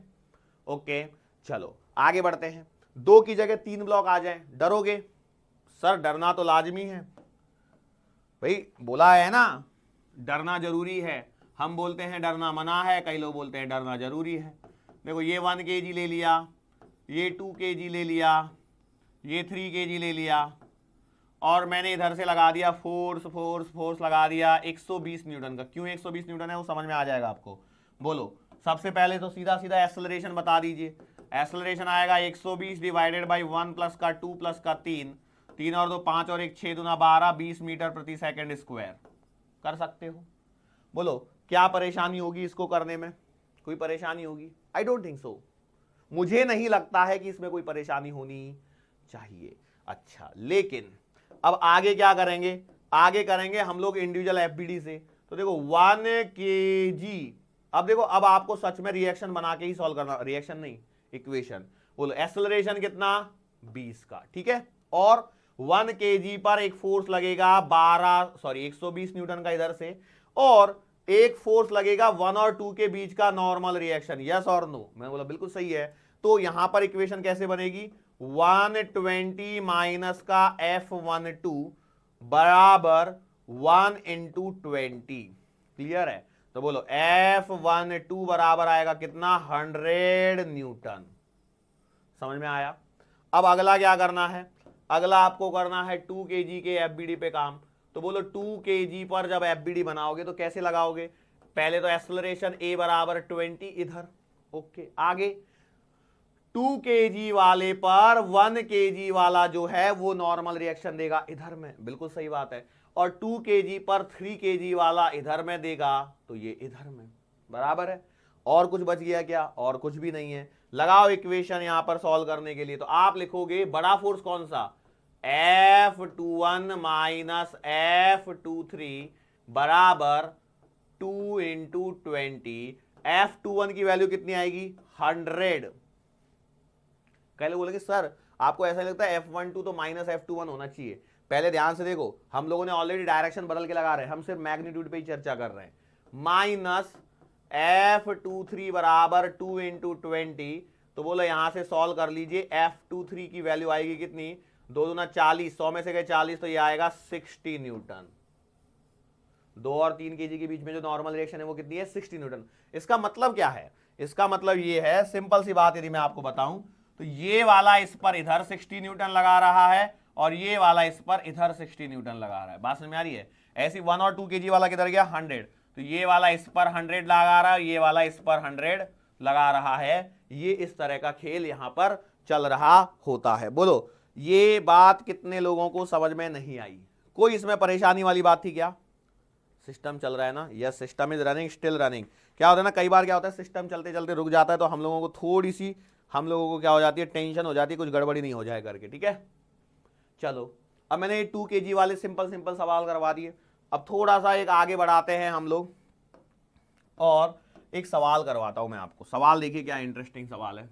ओके चलो आगे बढ़ते हैं। 2 की जगह 3 ब्लॉक आ जाए, डरोगे? सर डरना तो लाजमी है भाई, बोला है ना डरना जरूरी है। हम बोलते हैं डरना मना है, कई लोग बोलते हैं डरना जरूरी है। देखो ये 1 kg ले लिया, ये 2 kg ले लिया, ये 3 kg ले लिया, और मैंने इधर से लगा दिया फोर्स फोर्स फोर्स लगा दिया 120 न्यूटन का। क्यों 120 न्यूटन है वो समझ में आ जाएगा आपको। बोलो सबसे पहले तो सीधा सीधा एक्सेलरेशन बता दीजिए। एक्सेलरेशन आएगा 120 डिवाइडेड बाई 1 प्लस का 2 प्लस का 3, 3 और 2 5 और 1 6 दूना 12, 20 मीटर प्रति सेकंड स्क्वायर। कर सकते हो। बोलो क्या परेशानी होगी इसको करने में? कोई परेशानी होगी? I don't think so. मुझे नहीं लगता है कि इसमें कोई परेशानी होनी चाहिए। अच्छा लेकिन अब आगे क्या करेंगे? आगे करेंगे हम लोग इंडिविजुअल एफबीडी से। तो देखो 1 kg, अब देखो अब आपको सच में रिएक्शन बना के ही सॉल्व करना, रिएक्शन नहीं इक्वेशन। बोलो एक्सेलरेशन कितना? 20 का, ठीक है। और 1 kg पर एक फोर्स लगेगा 120 न्यूटन का इधर से, और एक फोर्स लगेगा 1 और 2 के बीच का नॉर्मल रिएक्शन। यस और नो? मैं बोला बिल्कुल सही है। तो यहां पर इक्वेशन कैसे बनेगी? 120 माइनस का F12 बराबर 1 इंटू 20। क्लियर है? तो बोलो F12 बराबर आएगा कितना? 100 न्यूटन। समझ में आया? अब अगला क्या करना है? अगला आपको करना है 2 kg के एफबीडी पे काम। तो बोलो 2 kg पर जब एफबीडी बनाओगे तो कैसे लगाओगे? पहले तो एक्सेलरेशन A बराबर 20 इधर, ओके। आगे 2 kg वाले पर 1 kg वाला जो है वो नॉर्मल रिएक्शन देगा इधर में, बिल्कुल सही बात है। और 2 kg पर 3 kg वाला इधर में देगा, तो ये इधर में, बराबर है। और कुछ बच गया क्या? और कुछ भी नहीं है। लगाओ इक्वेशन यहां पर सॉल्व करने के लिए। तो आप लिखोगे बड़ा फोर्स कौन सा? F21 माइनस F23 बराबर 2 इंटू 20। F21 की वैल्यू कितनी आएगी? 100। कह लोग बोलेंगे सर आपको ऐसा लगता है F12 तो माइनस F21 होना चाहिए। पहले ध्यान से देखो, हम लोगों ने ऑलरेडी डायरेक्शन बदल के लगा रहे हैं, हम सिर्फ मैग्नीट्यूड पे ही चर्चा कर रहे हैं। माइनस F23 बराबर 2 इंटू 20। तो बोलो यहां से सॉल्व कर लीजिए। F23 की वैल्यू आएगी कितनी? 2 दूना 40, 100 में से गए 40, तो ये आएगा 60 न्यूटन। 2 और 3 kg के बीच में जो नॉर्मल रिएक्शन है वो कितनी है? 60 न्यूटन। इसका मतलब क्या है? इसका मतलब ये है, सिंपल सी बात यदि मैं आपको बताऊं तो ये वाला इस पर इधर 60 न्यूटन लगा रहा है, और ये वाला इस पर इधर 60 न्यूटन लगा रहा है। बात समझ में आ रही है? ऐसी 1 और 2 kg वाला किधर गया? 100। तो ये वाला इस पर 100 लगा रहा है, ये वाला इस पर 100 लगा रहा है। ये इस तरह का खेल यहां पर चल रहा होता है। बोलो ये बात कितने लोगों को समझ में नहीं आई? कोई इसमें परेशानी वाली बात थी क्या? सिस्टम चल रहा है ना? Yes, system is running, still running. क्या होता है ना, कई बार क्या होता है सिस्टम चलते चलते रुक जाता है, तो हम लोगों को क्या हो जाती है? टेंशन हो जाती है, कुछ गड़बड़ी नहीं हो जाए करके, ठीक है। चलो अब मैंने 2 kg वाले सिंपल सिंपल सवाल करवा दिए। अब थोड़ा सा एक आगे बढ़ाते हैं हम लोग, और एक सवाल करवाता हूं मैं आपको। सवाल देखिए क्या इंटरेस्टिंग सवाल है।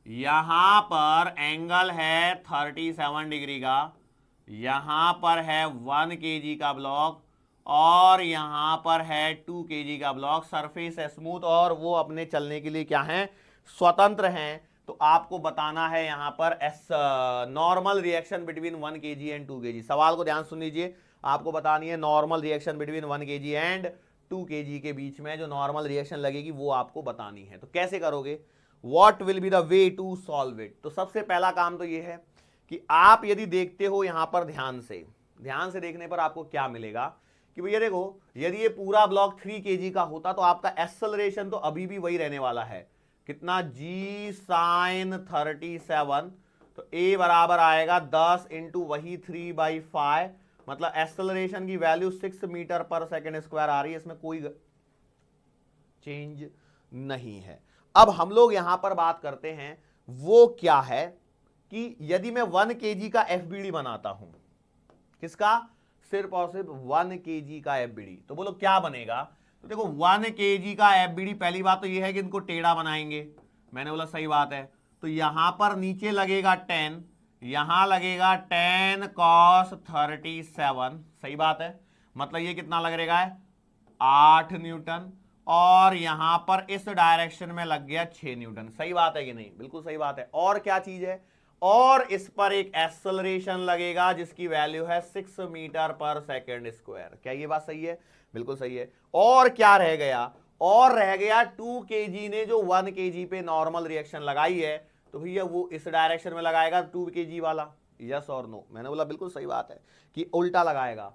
यहां पर एंगल है 37 डिग्री का, यहां पर है 1 kg का ब्लॉक, और यहां पर है 2 kg का ब्लॉक। सरफेस है स्मूथ, और वो अपने चलने के लिए क्या है? स्वतंत्र हैं। तो आपको बताना है यहां पर normal reaction between 1 kg and 2 kg। सवाल को ध्यान सुन लीजिए, आपको बतानी है normal reaction between 1 kg and 2 kg के बीच में जो नॉर्मल रिएक्शन लगेगी वो आपको बतानी है। तो कैसे करोगे? What will be the way to solve it? तो सबसे पहला काम तो ये है कि आप यदि देखते हो यहां पर ध्यान से देखने पर आपको क्या मिलेगा कि भैया देखो, यदि ये पूरा ब्लॉक 3 kg का होता तो आपका एक्सेलरेशन तो अभी भी वही रहने वाला है। कितना? G sin 37। तो A बराबर आएगा 10 इंटू वही 3/5, मतलब एक्सेलरेशन की वैल्यू 6 मीटर पर सेकेंड स्क्वायर आ रही है। इसमें कोई चेंज नहीं है। अब हम लोग यहां पर बात करते हैं वो क्या है कि यदि मैं 1 kg का एफबीडी बनाता हूं, किसका? सिर्फ और सिर्फ 1 kg का एफबीडी। तो बोलो क्या बनेगा? तो देखो 1 kg का एफबीडी, पहली बात तो यह है कि इनको टेढ़ा बनाएंगे। मैंने बोला सही बात है। तो यहां पर नीचे लगेगा 10, यहां लगेगा 10 cos 37, सही बात है, मतलब ये कितना लग रहेगा है 8 न्यूटन, और यहां पर इस डायरेक्शन में लग गया 6 न्यूटन। सही बात है कि नहीं? बिल्कुल सही बात है। और क्या चीज है, और इस पर एक एक्सेलरेशन लगेगा जिसकी वैल्यू है 6 मीटर पर सेकेंड स्क्वायर। क्या ये बात सही है? बिल्कुल सही है। और क्या रह गया, और रह गया 2 kg ने जो 1 kg पे नॉर्मल रिएक्शन लगाई है, तो भैया वो इस डायरेक्शन में लगाएगा 2 kg वाला। यस और नो? मैंने बोला बिल्कुल सही बात है कि उल्टा लगाएगा,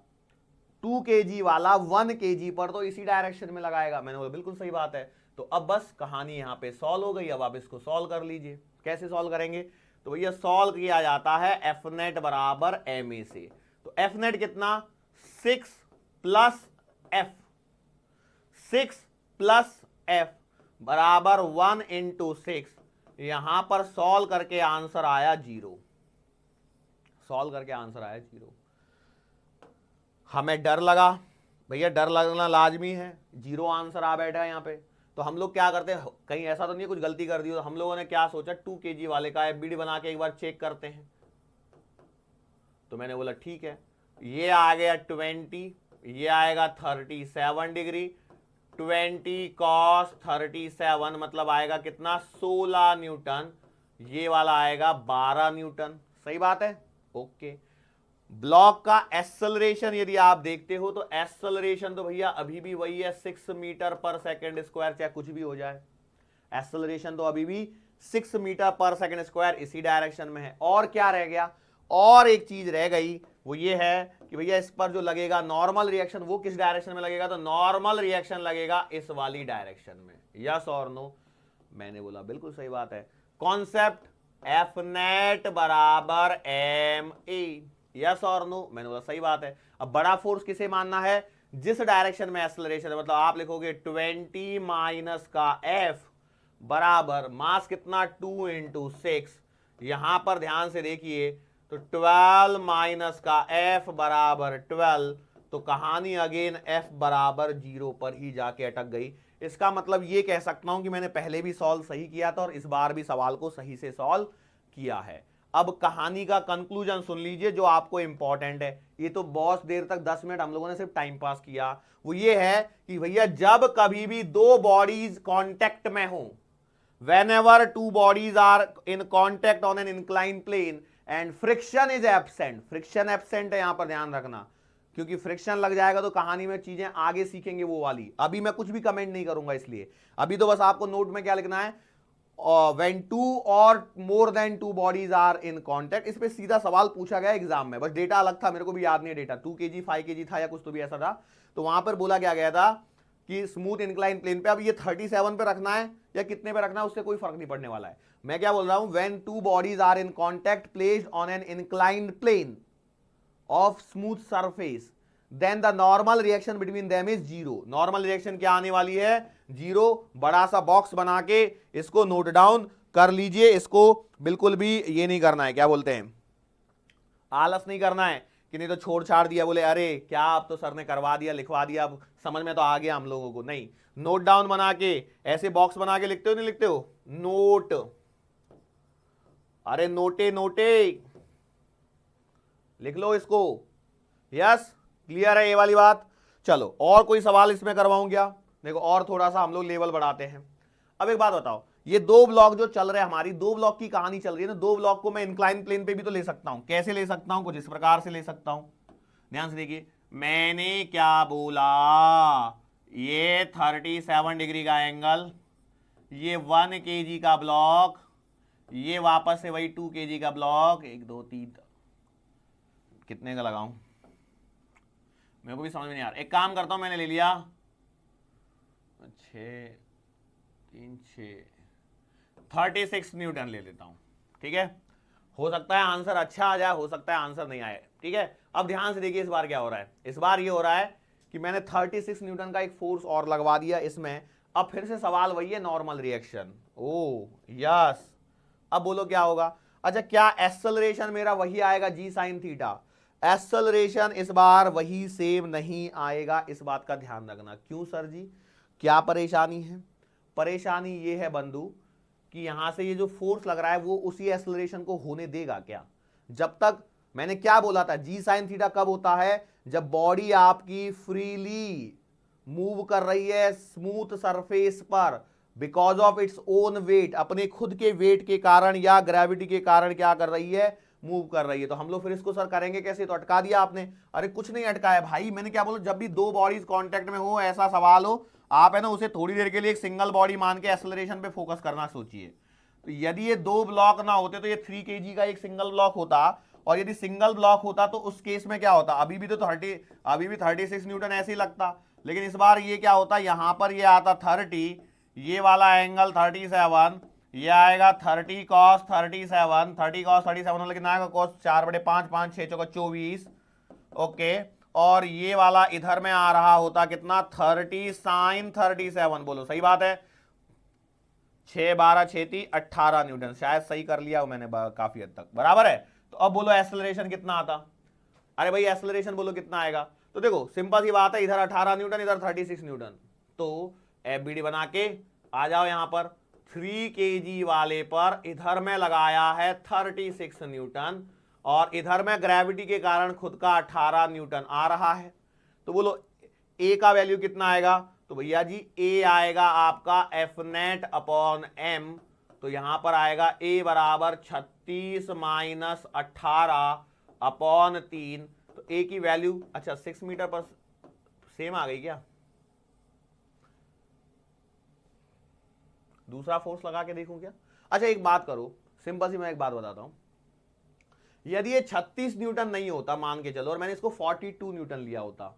2 kg वाला 1 kg पर तो इसी डायरेक्शन में लगाएगा। मैंने बोला बिल्कुल सही बात है। तो अब बस कहानी यहां पे सॉल्व हो गई। अब आप इसको सॉल्व कर लीजिए। कैसे सॉल्व करेंगे? तो भैया सॉल्व किया जाता है एफ नेट बराबर एम ए से। तो एफ नेट कितना, 6 प्लस एफ, 6 प्लस एफ बराबर 1 इंटू 6। यहां पर सॉल्व करके आंसर आया 0। सॉल्व करके आंसर आया 0। हमें डर लगा, भैया डर लगना लाजमी है, 0 आंसर आ बैठा है यहां पे। तो हम लोग क्या करते हैं, कहीं ऐसा तो नहीं है कुछ गलती कर दी, तो हम लोगों ने क्या सोचा 2 kg वाले का एफबीडी बना के एक बार चेक करते हैं। तो मैंने बोला ठीक है, ये आ गया 20, ये आएगा 37 डिग्री, 20 cos 37 मतलब आएगा कितना 16 न्यूटन, ये वाला आएगा 12 न्यूटन। सही बात है? ओके। ब्लॉक का एक्सेलरेशन यदि आप देखते हो तो एक्सेलरेशन तो भैया अभी भी वही है 6 मीटर पर सेकेंड स्क्वायर, चाहे कुछ भी हो जाए, एक्सेलरेशन तो अभी भी 6 मीटर पर सेकेंड स्क्वायर इसी डायरेक्शन में है। और क्या रह गया, और एक चीज रह गई, वो ये है कि भैया इस पर जो लगेगा नॉर्मल रिएक्शन वो किस डायरेक्शन में लगेगा, तो नॉर्मल रिएक्शन लगेगा इस वाली डायरेक्शन में। यस और नो? मैंने बोला बिल्कुल सही बात है। कॉन्सेप्ट एफ नेट बराबर एम ए। यस और नो? मैंने बोला सही बात है। अब बड़ा फोर्स किसे मानना है, जिस डायरेक्शन में एक्सेलरेशन है, मतलब आप लिखोगे 20 माइनस का एफ बराबर मास कितना 2 इंटू 6। यहां पर ध्यान से देखिए तो 12 माइनस का एफ बराबर 12, तो कहानी अगेन एफ बराबर 0 पर ही जाके अटक गई। इसका मतलब ये कह सकता हूं कि मैंने पहले भी सॉल्व सही किया था और इस बार भी सवाल को सही से सॉल्व किया है। अब कहानी का कंक्लूजन सुन लीजिए जो आपको इंपॉर्टेंट है। ये तो बहुत देर तक 10 मिनट हम लोगों ने सिर्फ टाइम पास किया। वो ये है कि भैया जब कभी भी दो बॉडीज कांटेक्ट में हो, whenever two bodies are in contact on an inclined plane and friction is absent, friction absent है यहां पर ध्यान रखना, क्योंकि फ्रिक्शन लग जाएगा तो कहानी में चीजें आगे सीखेंगे वो वाली। अभी मैं कुछ भी कमेंट नहीं करूंगा, इसलिए अभी तो बस आपको नोट में क्या लिखना है, when two or more than two bodies are in contact। इस पे सीधा सवाल पूछा गया एग्जाम में, बस डेटा अलग था, मेरे को भी याद नहीं है डेटा, 2 kg 5 kg था या कुछ तो भी ऐसा था। तो वहां पर बोला क्या गया था कि स्मूथ इंक्लाइन प्लेन पे। अब ये 37 पे रखना है या कितने पे रखना है उससे कोई फर्क नहीं पड़ने वाला है। मैं क्या बोल रहा हूं, when two bodies are in contact placed on an inclined plane of smooth surface, then the normal reaction between them is 0। Normal reaction क्या आने वाली है, 0। बड़ा सा बॉक्स बना के इसको नोट डाउन कर लीजिए। इसको बिल्कुल भी ये नहीं करना है, क्या बोलते हैं, आलस नहीं करना है कि नहीं तो छोड़ छाड़ दिया, बोले अरे क्या अब तो सर ने करवा दिया लिखवा दिया अब समझ में तो आ गया हम लोगों को। नहीं, नोट डाउन बना के ऐसे बॉक्स बना के लिखते हो, नहीं लिखते हो नोट, अरे नोटे नोटे लिख लो इसको। यस, क्लियर है ये वाली बात? चलो और कोई सवाल इसमें करवाऊं क्या? देखो और थोड़ा सा हम लोग लेवल बढ़ाते हैं। अब एक बात बताओ, ये दो ब्लॉक जो चल रहे हैं, हमारी दो ब्लॉक की कहानी चल रही है ना, दो ब्लॉक को मैं इंक्लाइन प्लेन पे भी तो ले सकता हूं। कैसे ले सकता हूं? कुछ इस प्रकार से ले सकता हूं, ध्यान से देखिए। मैंने क्या बोला, ये 37 डिग्री का एंगल, ये 1 kg का ब्लॉक, ये वापस से वही 2 kg का ब्लॉक, 1 2 3 कितने का लगाऊं मेरे को भी समझ में नहीं आ रहा। एक काम करता हूं, मैंने ले लिया 6 3 6 36 न्यूटन ले लेता हूं, ठीक है। हो सकता है आंसर अच्छा आ जाए, हो सकता है आंसर नहीं आए, ठीक है। अब ध्यान से देखिए इस बार क्या हो रहा है। इस बार ये हो रहा है कि मैंने 36 न्यूटन का एक फोर्स और लगवा दिया इसमें। अब फिर से सवाल वही है, नॉर्मल रिएक्शन। ओ यस, अब बोलो क्या होगा। अच्छा, क्या एक्सेलरेशन मेरा वही आएगा जी साइन थीटा? एक्सेलरेशन इस बार वही सेम नहीं आएगा, इस बात का ध्यान रखना। क्यों सर जी, क्या परेशानी है? परेशानी ये है बंधु कि यहां से ये जो फोर्स लग रहा है वो उसी एक्सेलरेशन को होने देगा क्या? जब तक मैंने क्या बोला था, जी साइन थीटा कब होता है, जब बॉडी आपकी फ्रीली मूव कर रही है स्मूथ सरफेस पर because of its own wait, अपने खुद के वेट के कारण या ग्रेविटी के कारण क्या कर रही है, मूव कर रही है। तो हम लोग फिर इसको सर करेंगे कैसे, तो अटका दिया आपने। अरे कुछ नहीं अटकाया भाई, मैंने क्या बोला, जब भी दो बॉडीज कांटेक्ट में हो, ऐसा सवाल हो, आप है ना उसे थोड़ी देर के लिए एक सिंगल बॉडी मान के एक्सेलरेशन पे फोकस करना सोचिए। तो यदि ये दो ब्लॉक ना होते तो ये 3 kg का एक सिंगल ब्लॉक होता, और यदि सिंगल ब्लॉक होता तो उस केस में क्या होता, अभी भी 36 न्यूटन ऐसे ही लगता, लेकिन इस बार ये क्या होता, यहां पर ये आता 30, ये वाला एंगल 37, ये आएगा 30 cos 37, 30 cos 37 वाला कितना आएगा, cos 4/5, 5 6 चौका 24, ओके। और ये वाला इधर में आ रहा होता कितना, 30 sin 37, बोलो सही बात है, 6 12 6 18 न्यूटन, शायद सही कर लिया मैंने काफी हद तक, बराबर है। तो अब बोलो एक्सेलरेशन कितना आता, अरे भाई एक्सेलरेशन बोलो कितना आएगा, तो देखो सिंपल सी बात है, इधर 18 न्यूटन इधर 36 न्यूटन, तो एफबीडी बना के आ जाओ यहां पर, 3 kg वाले पर इधर में लगाया है 36 न्यूटन, और इधर में ग्रेविटी के कारण खुद का 18 न्यूटन आ रहा है। तो बोलो ए का वैल्यू कितना आएगा, तो भैया जी ए आएगा आपका एफ नेट अपॉन एम, तो यहां पर आएगा ए बराबर 36 माइनस 18 अपॉन 3, तो ए की वैल्यू, अच्छा 6 मीटर पर सेम आ गई क्या, दूसरा फोर्स लगा के देखूं क्या। अच्छा एक बात करो, सिंपल सी मैं एक बात बताता हूं, यदि ये 36 न्यूटन नहीं होता मान के चलो, और मैंने इसको 42 न्यूटन लिया होता,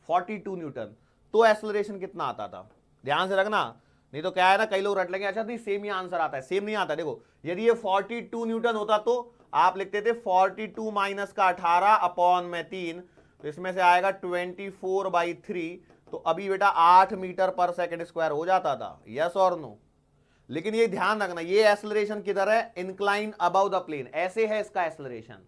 42 न्यूटन, तो एक्सेलरेशन कितना आता था, ध्यान से रखना, नहीं तो क्या है ना, कई लोग रट लेंगे, अच्छा तो सेम ही आंसर आता है, सेम नहीं आता। देखो यदि ये 42 न्यूटन होता तो आप लिखते थे 42 माइनस का 18 अपॉन में 3, तो इसमें से आएगा 24/3, तो अभी बेटा 8 मीटर पर सेकंड स्क्वायर हो जाता था, यस और नो। लेकिन ये ध्यान रखना, ये एक्सेलरेशन किधर है, इंक्लाइन अबव द प्लेन, ऐसे है इसका एक्सेलरेशन।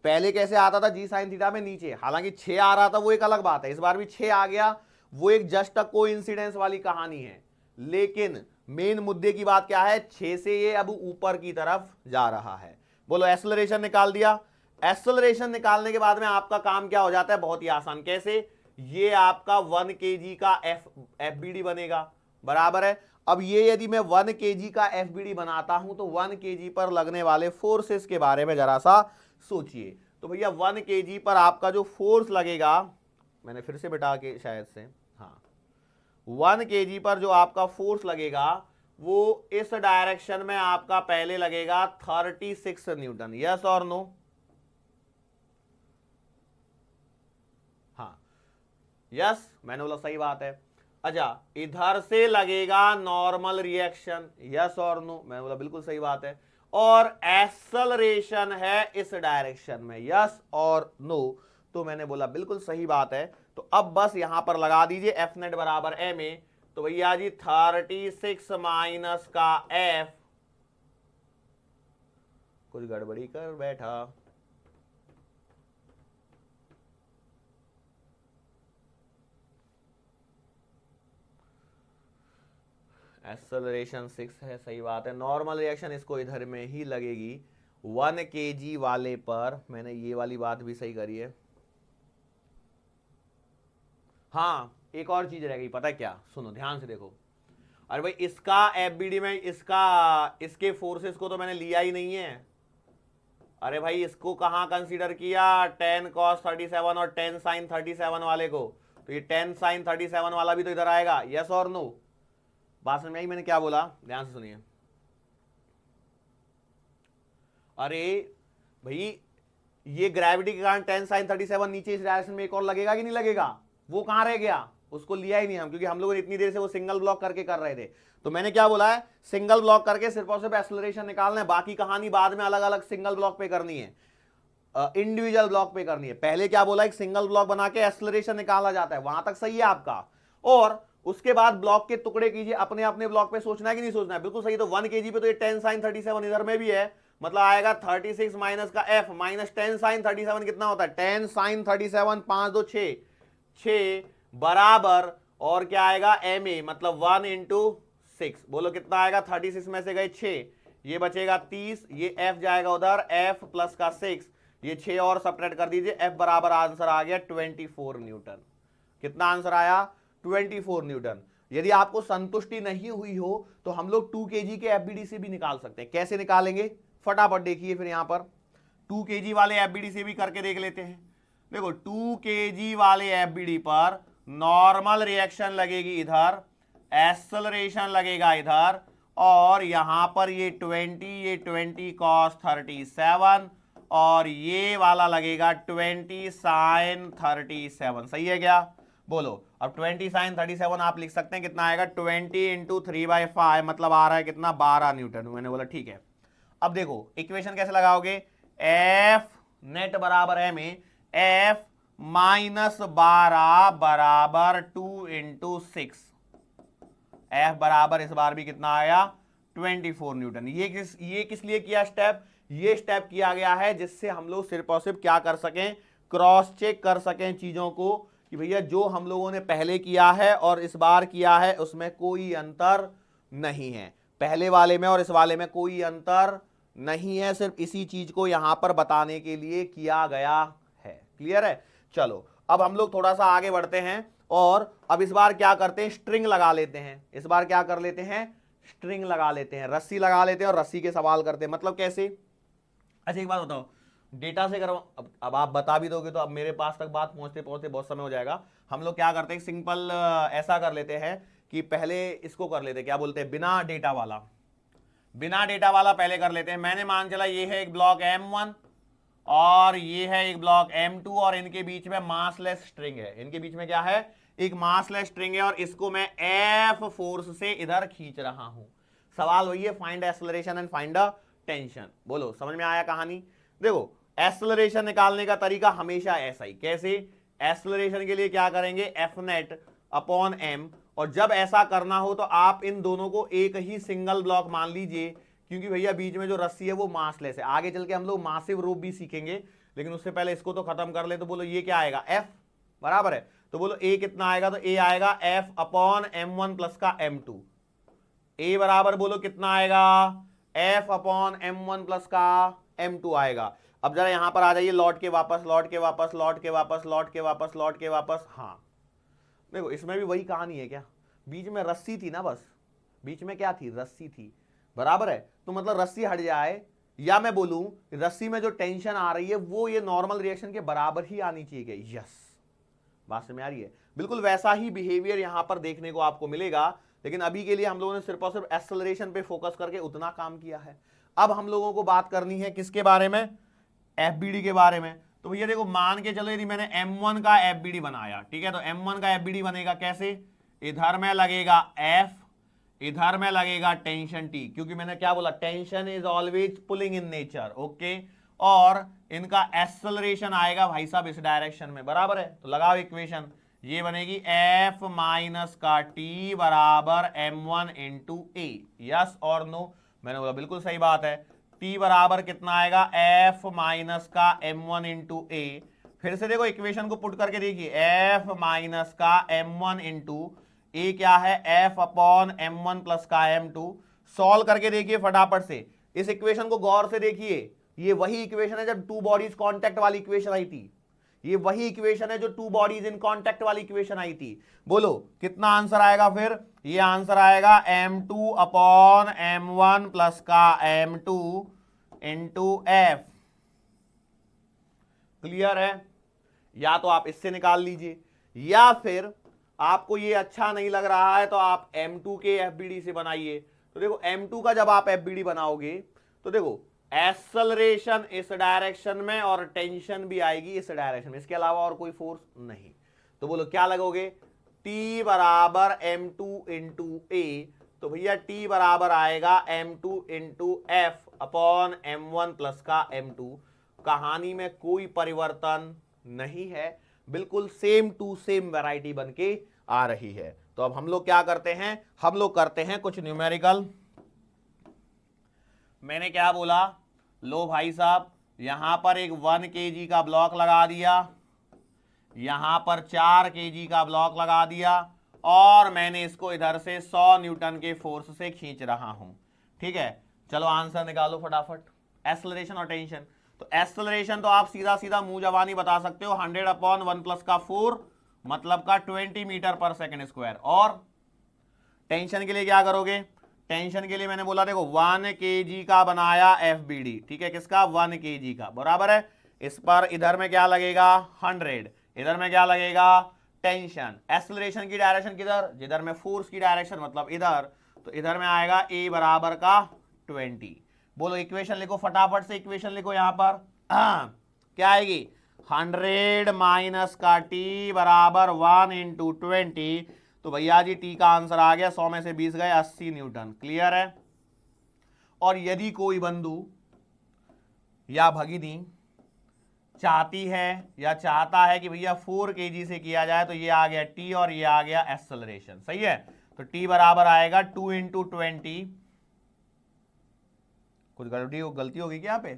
पहले कैसे आता था, जी साइन थीटा में नीचे, हालांकि 6 आ रहा था वो एक अलग बात है, इस बार भी 6 आ गया, वो एक जस्ट अ कोइंसिडेंस वाली कहानी है, लेकिन मेन मुद्दे की बात क्या है, 6 से ये अब ऊपर की तरफ जा रहा है। बोलो एक्सेलरेशन निकाल दिया। एक्सेलरेशन निकालने के बाद में आपका काम क्या हो जाता है, बहुत ही आसान, कैसे, ये आपका 1 kg का एफबीडी बनेगा, बराबर है। अब ये यदि मैं 1 kg का एफबीडी बनाता हूं तो 1 kg पर लगने वाले फोर्सेस के बारे में जरा सा सोचिए। तो भैया 1 kg पर आपका जो फोर्स लगेगा, मैंने फिर से बिठा के शायद से, हाँ 1 kg पर जो आपका फोर्स लगेगा वो इस डायरेक्शन में आपका पहले लगेगा 36 न्यूटन, यस और नो, हाँ यस, मैंने बोला सही बात है। अच्छा इधर से लगेगा नॉर्मल रिएक्शन, यस और नो, मैं बोला बिल्कुल सही बात है, और एक्सेलरेशन है इस डायरेक्शन में, यस और नो, तो मैंने बोला बिल्कुल सही बात है। तो अब बस यहां पर लगा दीजिए एफ नेट बराबर एम ए, तो भैया जी 36 माइनस का एफ, कुछ गड़बड़ी कर बैठा, एक्सेलरेशन 6 है, सही बात है, नॉर्मल रिएक्शन इसको इधर में ही लगेगी 1 kg वाले पर, मैंने ये वाली बात भी सही करी है। हाँ एक और चीज रह गई, पता है क्या, सुनो ध्यान से देखो, अरे भाई इसका एफबीडी में इसके फोर्सेस को तो मैंने लिया ही नहीं है, अरे भाई इसको कहां कंसीडर किया, 10 cos 37 और 10 sin 37 वाले को, तो ये 10 sin 37 वाला भी तो इधर आएगा, यस और नो, बात समझ में आई मैंने क्या बोला, ध्यान से सुनिए। अरे भाई ये ग्रेविटी के कारण 10 sin 37 नीचे इस डायरेक्शन में एक और लगेगा कि नहीं लगेगा, वो कहां रह गया, उसको लिया ही नहीं हम, क्योंकि हम लोग इतनी देर से वो सिंगल ब्लॉक करके कर रहे थे। तो मैंने क्या बोला है, सिंगल ब्लॉक करके सिर्फ और सिर्फ एक्सेलरेशन निकालना है, बाकी कहानी बाद में अलग अलग सिंगल ब्लॉक पे करनी है, इंडिविजुअल ब्लॉक पे करनी है। पहले क्या बोला, एक सिंगल ब्लॉक बना के एक्सेलरेशन निकाला जाता है, वहां तक सही है आपका, और उसके बाद ब्लॉक के टुकड़े कीजिए, अपने अपने ब्लॉक पे सोचना है कि नहीं सोचना है, बिल्कुल सही। तो 1 kg पे तो ये 10 sin 37 इधर में भी है, मतलब आएगा 36 माइनस का एफ माइनस 10 sin 37 कितना होता है, 10 sin 37, 5 2 6 बराबर, और क्या आएगा एम ए, मतलब 1 into 6, बोलो कितना आएगा, 36 में से गए 6, ये बचेगा 30, ये F जाएगा उधर, F प्लस का 6, ये 6 और सब्ट्रैक्ट कर दीजिए, F बराबर आंसर आ गया 24 न्यूटन। कितना आंसर आया? 24 न्यूटन। यदि आपको संतुष्टि नहीं हुई हो तो हम लोग 2 kg के एफबीडी से भी निकाल सकते हैं। कैसे निकालेंगे फटाफट देखिए, फिर यहां पर 2 kg वाले एफबीडी से भी करके देख लेते हैं। देखो 2 kg वाले एफबीडी पर नॉर्मल रिएक्शन लगेगी इधर, एक्सेलरेशन लगेगा इधर, और यहां पर ये 20 cos 37 और ये वाला लगेगा 20 sin 37। सही है क्या? बोलो। अब 20 sin 37 आप लिख सकते हैं, कितना आएगा? 20 इंटू 3/5, मतलब आ रहा है कितना? 12 न्यूटन। मैंने बोला ठीक है। अब देखो इक्वेशन कैसे लगाओगे? F नेट बराबर है में F माइनस 12 बराबर 2 इंटू 6। F बराबर इस बार भी कितना आया? 24 न्यूटन। ये किस लिए किया स्टेप? ये स्टेप किया गया है जिससे हम लोग सिर्फ और सिर्फ क्या कर सकें? क्रॉस चेक कर सकें चीजों को कि भैया जो हम लोगों ने पहले किया है और इस बार किया है उसमें कोई अंतर नहीं है, पहले वाले में और इस वाले में कोई अंतर नहीं है, सिर्फ इसी चीज को यहां पर बताने के लिए किया गया है। क्लियर है? चलो अब हम लोग थोड़ा सा आगे बढ़ते हैं और अब इस बार क्या करते हैं? स्ट्रिंग लगा लेते हैं। इस बार क्या कर लेते हैं? स्ट्रिंग लगा लेते हैं, रस्सी लगा लेते हैं और रस्सी के सवाल करते हैं। मतलब कैसे? अच्छा एक बात बताओ, डेटा से करो। अब आप बता भी दोगे तो अब मेरे पास तक बात पहुंचते पहुंचते बहुत समय हो जाएगा। हम लोग क्या करते हैं? सिंपल ऐसा कर लेते हैं कि पहले इसको कर लेते हैं, क्या बोलते हैं? बिना डेटा वाला। बिना डेटा वाला पहले कर लेते हैं। मैंने मान चला ये है एक ब्लॉक M1 और ये है एक ब्लॉक M2 और इनके बीच में मासलेस स्ट्रिंग है। इनके बीच में क्या है? एक मासलेस स्ट्रिंग है और इसको मैं F फोर्स से इधर खींच रहा हूं। सवाल वही है, find acceleration and find the tension. बोलो समझ में आया कहानी? देखो एक्सेलरेशन निकालने का तरीका हमेशा ऐसा ही। कैसे? एक्सेलरेशन के लिए क्या करेंगे? F नेट अपॉन M, और जब ऐसा करना हो तो आप इन दोनों को एक ही सिंगल ब्लॉक मान लीजिए, क्योंकि भैया बीच में जो रस्सी है वो मासलेस है। आगे चल के हम लोग मासिव रूप भी सीखेंगे, लेकिन उससे पहले इसको तो खत्म कर ले। तो बोलो ये क्या आएगा? F बराबर है, तो बोलो A कितना आएगा? तो A आएगा F अपॉन M1 प्लस का M2। A बराबर बोलो कितना आएगा? F अपॉन M1 प्लस का M2 आएगा। अब जरा यहां पर आ जाइए, लौट के वापस, लौट के वापस, लौट के वापस, लौट के वापस, लौट के वापस। हाँ देखो इसमें भी वही कहानी है। क्या बीच में रस्सी थी ना? बस बीच में क्या थी? रस्सी थी, बराबर है। तो मतलब रस्सी हट जाए, या मैं बोलूं रस्सी में जो टेंशन आ रही है वो ये नॉर्मल रिएक्शन के बराबर ही आनी चाहिए। यस, बात समझ में आ रही है? बिल्कुल वैसा ही बिहेवियर यहां पर देखने को आपको मिलेगा, लेकिन अभी के लिए हम लोगों ने सिर्फ और सिर्फ एक्सेलरेशन पे फोकस करके उतना काम किया है। अब हम लोगों को बात करनी है किसके बारे में? एफबीडी के बारे में। तो भैया देखो मान के चलो यदि मैंने M1 का एफबीडी बनाया, ठीक है, तो M1 का एफबीडी बनेगा कैसे? इधर में लगेगा F, इधर में लगेगा टेंशन T, क्योंकि मैंने क्या बोला? Tension is always pulling in nature. Okay, और इनका एक्सेलरेशन आएगा भाई साहब इस डायरेक्शन में, बराबर है। तो लगाओ इक्वेशन, ये बनेगी F माइनस का T बराबर M1 इंटू A। यस और नो? मैंने बोला बिल्कुल सही बात है। T बराबर कितना आएगा? F माइनस का M1 इंटू A। फिर से देखो इक्वेशन को पुट करके देखिए, F माइनस का M1 इंटू A क्या है? F अपॉन M1 प्लस का M2। सॉल्व करके देखिए फटाफट से, इस इक्वेशन को गौर से देखिए। ये वही इक्वेशन है जब टू बॉडीज कॉन्टैक्ट वाली इक्वेशन आई थी। ये वही इक्वेशन है जो टू बॉडीज इन कॉन्टैक्ट वाली इक्वेशन आई थी। बोलो कितना आंसर आएगा फिर? ये आंसर आएगा M2 अपॉन M1 प्लस का M2 इंटू F। क्लियर है? या तो आप इससे निकाल लीजिए, या फिर आपको ये अच्छा नहीं लग रहा है तो आप M2 के एफबीडी से बनाइए। तो देखो M2 का जब आप एफबीडी बनाओगे तो देखो एक्सेलरेशन इस डायरेक्शन में और टेंशन भी आएगी इस डायरेक्शन में, इसके अलावा और कोई फोर्स नहीं। तो बोलो क्या लगोगे? T बराबर M2 इंटू A, तो भैया T बराबर आएगा M2 into F upon M1 plus का M2। कहानी में कोई परिवर्तन नहीं है, बिल्कुल सेम टू सेम वैरायटी बन के आ रही है। तो अब हम लोग क्या करते हैं? हम लोग करते हैं कुछ न्यूमेरिकल। मैंने क्या बोला? लो भाई साहब, यहां पर एक 1 kg का ब्लॉक लगा दिया, यहां पर 4 kg का ब्लॉक लगा दिया, और मैंने इसको इधर से 100 न्यूटन के फोर्स से खींच रहा हूं। ठीक है, चलो आंसर निकालो फटाफट, एक्सेलरेशन और टेंशन। तो एक्सेलरेशन तो आप सीधा सीधा मुंह जबानी बता सकते हो, 100/1 प्लस का 4 मतलब का 20 मीटर पर सेकेंड स्क्वायर। और टेंशन के लिए क्या करोगे, टेंशन के लिए मैंने बोला देखो 1 kg का बनाया FBD, ठीक है, किसका 1 kg का, बराबर है। इस पर इधर में क्या लगेगा 100, इधर में क्या लगेगा टेंशन। एक्सेलरेशन की डायरेक्शन किधर, जिधर में फोर्स की डायरेक्शन मतलब इधर, तो इधर में आएगा A बराबर का 20। बोलो इक्वेशन लिखो फटाफट से, इक्वेशन लिखो यहां पर क्या आएगी 100 माइनस का T बराबर 1 इंटू 20। तो भैया जी T का आंसर आ गया 100 में से 20 गए 80 न्यूटन। क्लियर है। और यदि कोई बंधु या भगिनी चाहती है या चाहता है कि भैया 4 kg से किया जाए, तो ये आ गया T और ये आ गया एक्सेलरेशन, सही है। तो T बराबर आएगा 2 इंटू 20, कुछ गलती होगी क्या यहाँ पे,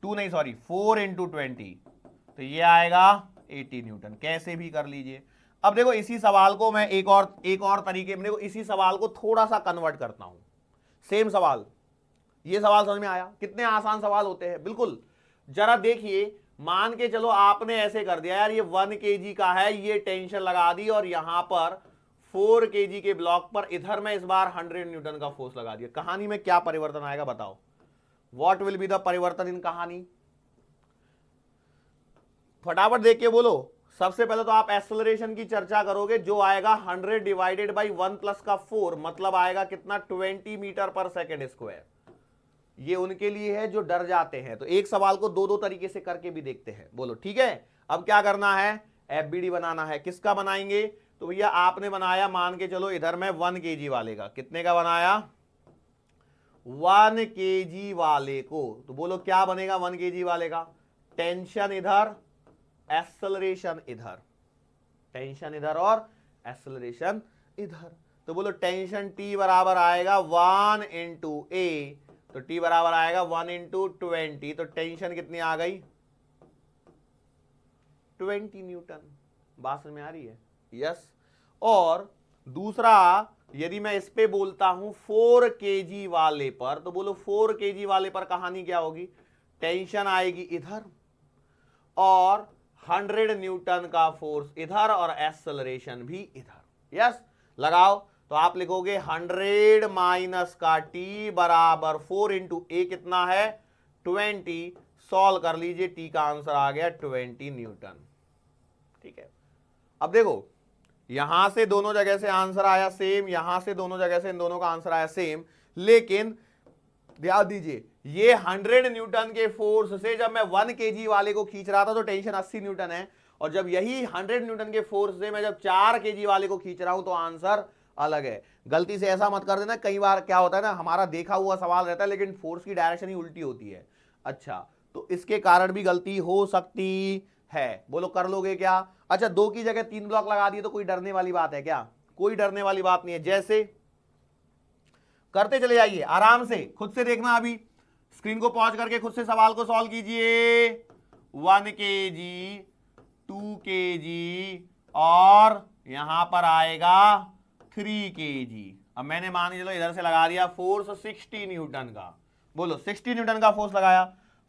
2 नहीं सॉरी 4 इंटू 20, तो ये आएगा 80 न्यूटन। कैसे भी कर लीजिए। अब देखो इसी सवाल को मैं एक और तरीके में, देखो इसी सवाल को थोड़ा सा कन्वर्ट करता हूं। सेम सवाल, ये सवाल समझ में आया, कितने आसान सवाल होते हैं। बिल्कुल, जरा देखिए, मान के चलो आपने ऐसे कर दिया यार, ये 1 kg का है, ये टेंशन लगा दी और यहां पर 4 kg के ब्लॉक पर इधर में इस बार 100 न्यूटन का फोर्स लगा दिया। कहानी में क्या परिवर्तन आएगा बताओ, व्हाट विल बी द परिवर्तन इन कहानी, फटाफट देख के बोलो। सबसे पहले तो आप एक्सेलरेशन की चर्चा करोगे, जो आएगा 100 डिवाइडेड बाई 1 प्लस का 4 मतलब आएगा कितना 20 मीटर पर सेकेंड स्क्वायर। ये उनके लिए है जो डर जाते हैं। तो एक सवाल को दो तरीके से करके भी देखते हैं। बोलो ठीक है। अब क्या करना है, FBD बनाना है। किसका बनाएंगे, तो भैया आपने बनाया मान के चलो इधर में 1 kg वाले का, कितने का बनाया 1 kg वाले को। तो बोलो क्या बनेगा 1 kg वाले का, टेंशन इधर एक्सेलरेशन इधर, टेंशन इधर और एक्सेलरेशन इधर। तो बोलो टेंशन T बराबर आएगा 1 इंटू A, तो T बराबर आएगा 1 इंटू 20, तो टेंशन कितनी आ गई 20 न्यूटन। बात समझ में आ रही है, यस। और दूसरा, यदि मैं इस पे बोलता हूं 4 kg वाले पर, तो बोलो 4 kg वाले पर कहानी क्या होगी, टेंशन आएगी इधर और 100 न्यूटन का फोर्स इधर और एक्सेलरेशन भी इधर। यस, लगाओ। तो आप लिखोगे 100 माइनस का T बराबर 4 इंटू A कितना है 20, सॉल्व कर लीजिए, T का आंसर आ गया 20 न्यूटन। ठीक है। अब देखो यहां से दोनों जगह से आंसर आया सेम, यहां से दोनों जगह से इन दोनों का आंसर आया सेम, लेकिन ध्यान दीजिए ये 100 न्यूटन के फोर्स से जब मैं 1 kg वाले को खींच रहा था तो टेंशन 80 न्यूटन है, और जब यही 100 न्यूटन के फोर्स से मैं जब 4 kg वाले को खींच रहा हूं तो आंसर अलग है। गलती से ऐसा मत कर देना, कई बार क्या होता है ना, हमारा देखा हुआ सवाल रहता है लेकिन फोर्स की डायरेक्शन ही उल्टी होती है। अच्छा, तो इसके कारण भी गलती हो सकती है। बोलो कर लोगे क्या। अच्छा, 2 की जगह 3 ब्लॉक लगा दिए तो कोई डरने वाली बात है क्या, कोई डरने वाली बात नहीं है। जैसे करते चले जाइए आराम से, खुद से देखना, अभी स्क्रीन को पॉज करके खुद से सवाल को सॉल्व कीजिए। 1 kg 2 kg और यहां पर आएगा 3 kg। अब मैंने मान के चलो इधर से लगा दिया फोर्स 60 न्यूटन का। बोलो 60 न्यूटन का फोर्स लगाया।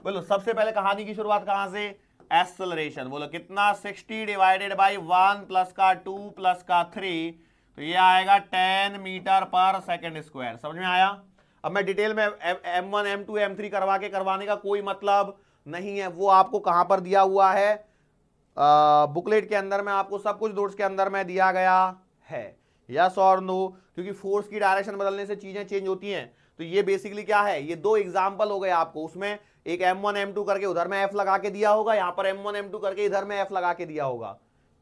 बोलो सबसे पहले कहानी की शुरुआत कहां से, एक्सेलरेशन। बोलो कितना 60 डिवाइडेड बाई 1 प्लस का 2 प्लस का 3, तो ये आएगा 10 मीटर पर सेकेंड स्क्वायर। समझ में आया। अब मैं डिटेल में M1 M2 M3 करवाने का कोई मतलब नहीं है, वो आपको कहां पर दिया हुआ है, बुकलेट के अंदर में आपको सब कुछ नोट्स के अंदर में दिया गया है। यस और नो, क्योंकि फोर्स की डायरेक्शन बदलने से चीजें चेंज होती हैं। तो ये बेसिकली क्या है, ये 2 एग्जांपल हो गए आपको, उसमें एक M1 M2 करके उधर में F लगा के दिया होगा, यहां पर M1 M2 करके इधर में F लगा के दिया होगा,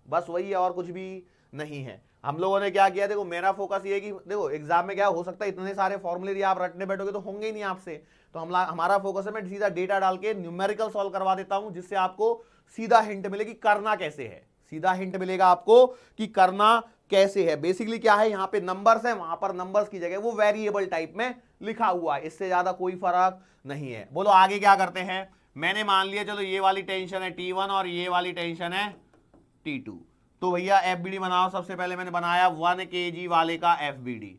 बस वही है और कुछ भी नहीं है। हम लोगों ने क्या किया, देखो मेरा फोकस ये है कि देखो एग्जाम में क्या हो सकता है, इतने सारे फॉर्मूले यदि आप रटने बैठोगे तो होंगे ही नहीं आपसे, तो हमारा फोकस है मैं सीधा डेटा डाल के न्यूमेरिकल सॉल्व करवा देता हूं, जिससे आपको सीधा हिंट मिलेगी करना कैसे है, सीधा हिंट मिलेगा आपको कि करना कैसे है। बेसिकली क्या है, यहां पे नंबर्स है, वहां पर नंबर्स की जगह वो वेरिएबल टाइप में लिखा हुआ है, इससे ज्यादा कोई फर्क नहीं है। बोलो आगे क्या करते हैं। मैंने मान लिया चलो ये वाली टेंशन है T1 और ये वाली टेंशन है T2, तो भैया FBD बनाओ। सबसे पहले मैंने बनाया 1 kg वाले का FBD,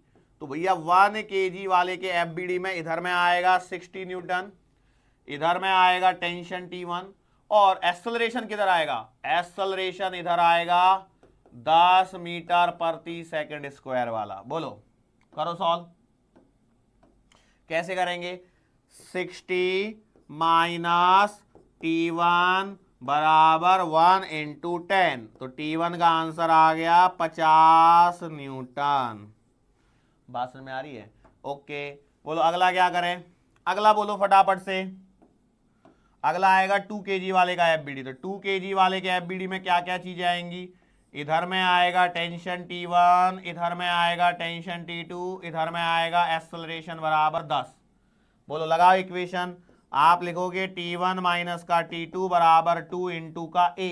तो भैया 1 kg वाले के एफबीडी में इधर में आएगा 60 न्यूटन, इधर में आएगा टेंशन T1, और एक्सेलरेशन किधर आएगा, एक्सेलरेशन इधर आएगा 10 मीटर प्रति सेकंड स्क्वायर वाला। बोलो करो सॉल्व, कैसे करेंगे, 60 माइनस T1 बराबर 1 इंटू 10, तो T1 का आंसर आ गया 50 न्यूटन। बात समझ में आ रही है? ओके, बोलो अगला क्या करें, अगला बोलो फटाफट से। अगला आएगा 2 kg वाले का एफबीडी, तो 2 kg वाले के एफबीडी में क्या क्या चीजें आएंगी, इधर में आएगा टेंशन T1, इधर में आएगा टेंशन T2, इधर में आएगा एक्सेलरेशन बराबर 10। बोलो लगाओ इक्वेशन, आप लिखोगे T1 माइनस का T2 बराबर 2 इंटू का A।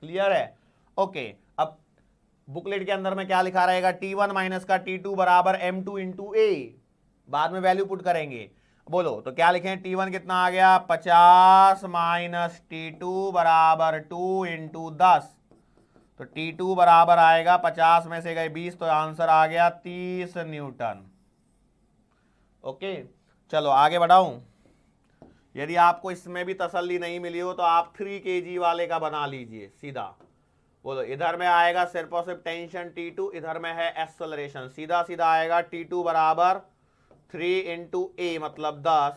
क्लियर है? ओके, अब बुकलेट के अंदर में क्या लिखा रहेगा, T1 माइनस का T2 बराबर M2 इंटू A, बाद में वैल्यू पुट करेंगे। बोलो तो क्या लिखें, T1 कितना आ गया 50 माइनस T2 बराबर 2 इंटू 10, तो T2 बराबर आएगा 50 में से गए 20, तो आंसर आ गया 30 न्यूटन। ओके, चलो आगे बढ़ाऊं। यदि आपको इसमें भी तसल्ली नहीं मिली हो तो आप 3 kg वाले का बना लीजिए सीधा। बोलो इधर में आएगा सिर्फ और सिर्फ टेंशन T2, इधर में है एक्सेलरेशन, सीधा सीधा आएगा T2 बराबर 3 इंटू A मतलब 10,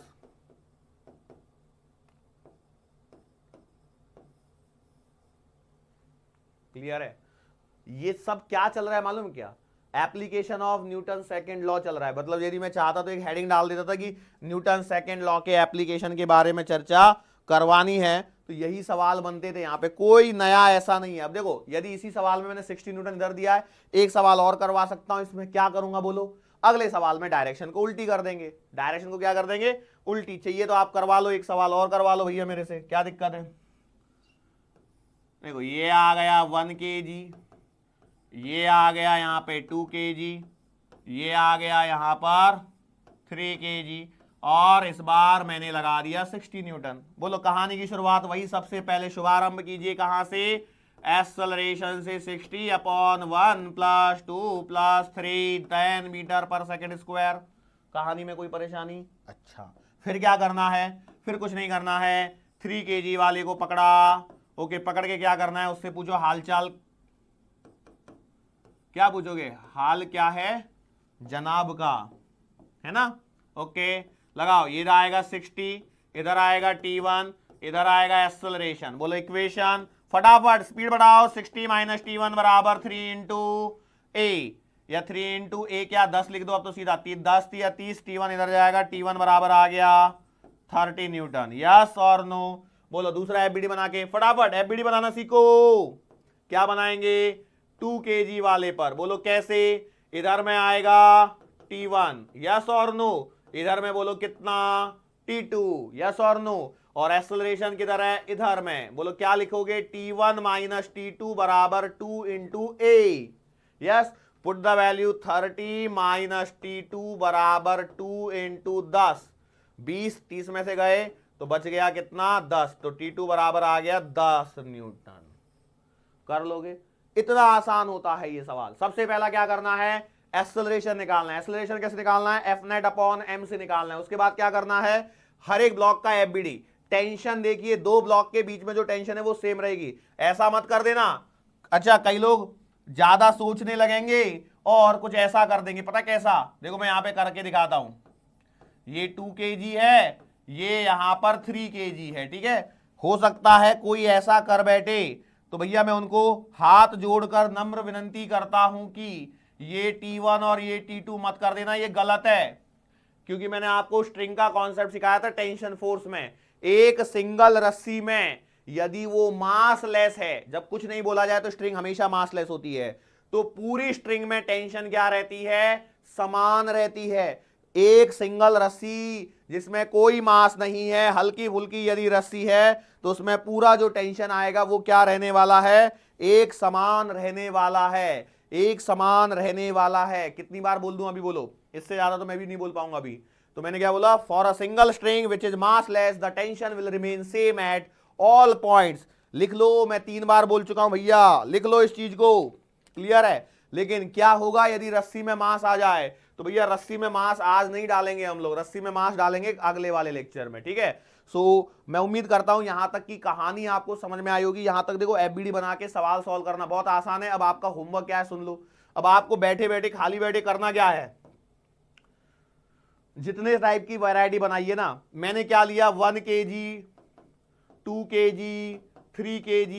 क्लियर है? ये सब क्या चल रहा है मालूम क्या, application of Newton second law चल रहा है। मतलब यदि मैं चाहता तो एक हेडिंग डाल देता था कि न्यूटन सेकंड लॉ के एप्लीकेशन के बारे में चर्चा करवानी है, तो यही सवाल बनते थे यहाँ पे, कोई नया ऐसा नहीं है। अब देखो यदि इसी सवाल में मैंने 60 न्यूटन इधर दिया है, एक सवाल और करवा सकता हूं, इसमें क्या करूंगा बोलो, अगले सवाल में डायरेक्शन को उल्टी कर देंगे। डायरेक्शन को क्या कर देंगे, उल्टी। चाहिए तो आप करवा लो, एक सवाल और करवा लो भैया मेरे से, क्या दिक्कत है। देखो ये आ गया 1 kg, ये आ गया यहाँ पे 2 kg, ये आ गया यहाँ पर 3 kg, और इस बार मैंने लगा दिया 60 न्यूटन। बोलो कहानी की शुरुआत वही, सबसे पहले शुभारंभ कीजिए कहां से, एक्सेलरेशन से 60 अपॉन 1 प्लस 2 प्लस 3 10 मीटर पर सेकंड स्क्वायर। कहानी में कोई परेशानी? अच्छा, फिर क्या करना है, फिर कुछ नहीं करना है, 3 kg वाले को पकड़ा। ओके, पकड़ के क्या करना है, उससे पूछो हालचाल, क्या पूछोगे, हाल क्या है जनाब का, है ना। ओके लगाओ, ये आएगा 60, इधर आएगा T1, इधर आएगा एक्सेलरेशन। बोलो इक्वेशन फटाफट, स्पीड बढ़ाओ, 60 माइनस T1 बराबर 3 इंटू A, या 3 इंटू A क्या 10 लिख दो अब तो सीधा, 10 या 30, T1 इधर जाएगा, T1 बराबर आ गया 30 न्यूटन। यस और नो। बोलो दूसरा एफबीडी बना के फटाफट, एफबीडी बनाना सीखो। क्या बनाएंगे, 2 kg वाले पर। बोलो कैसे, इधर में आएगा T1, यस और नो, इधर में बोलो कितना T2, यस और नो, और एक्सेलरेशन किधर है, इधर में। बोलो क्या लिखोगे, T1 माइनस T2 बराबर 2 into A। Yes, put the value 30 minus T2 बराबर 2 इंटू 10, 20 30 में से गए तो बच गया कितना 10, तो T2 बराबर आ गया 10 न्यूटन। कर लोगे, इतना आसान होता है ये सवाल। सबसे पहला क्या करना है, एक्सेलरेशन निकालना है। एक्सेलरेशन कैसे निकालना है, एफ नेट अपॉन एम से निकालना है। उसके बाद क्या करना है, हर एक ब्लॉक का एफबीडी, टेंशन देखिए दो ब्लॉक के बीच में जो टेंशन है वो सेम रहेगी, ऐसा मत कर देना। अच्छा, कई लोग ज्यादा सोचने लगेंगे और कुछ ऐसा कर देंगे, पता कैसा, देखो मैं यहां पे करके दिखाता हूं, ये 2 kg है, ये यहां पर 3 kg है, ठीक है। हो सकता है कोई ऐसा कर बैठे, तो भैया मैं उनको हाथ जोड़कर नम्र विनती करता हूं कि ये T1 और ये T2 मत कर देना, ये गलत है। क्योंकि मैंने आपको स्ट्रिंग का कॉन्सेप्ट सिखाया था टेंशन फोर्स में, एक सिंगल रस्सी में यदि वो मासलेस है, जब कुछ नहीं बोला जाए तो स्ट्रिंग हमेशा मासलेस होती है, तो पूरी स्ट्रिंग में टेंशन क्या रहती है, समान रहती है। एक सिंगल रस्सी जिसमें कोई मास नहीं है, हल्की फुल्की यदि रस्सी है, तो उसमें पूरा जो टेंशन आएगा वो क्या रहने वाला है, एक समान रहने वाला है, एक समान रहने वाला है। कितनी बार बोल दूं अभी, बोलो, इससे ज्यादा तो मैं भी नहीं बोल पाऊंगा अभी। तो मैंने क्या बोला, for a single string which is massless the tension will remain same at all points. लिख लो, मैं 3 बार बोल चुका हूं भैया, लिख लो इस चीज को, क्लियर है। लेकिन क्या होगा यदि रस्सी में मास आ जाए, तो भैया रस्सी में मास आज नहीं डालेंगे हम लोग, रस्सी में मास डालेंगे अगले वाले लेक्चर में, ठीक है। सो मैं उम्मीद करता हूं यहां तक की कहानी आपको समझ में आई होगी। यहां तक देखो एफबीडी बना के सवाल सॉल्व करना बहुत आसान है। अब आपका होमवर्क क्या है सुन लो। अब आपको बैठे बैठे खाली बैठे करना क्या है, जितने टाइप की वैरायटी बनाइए ना, मैंने क्या लिया 1 kg 2 kg 3 kg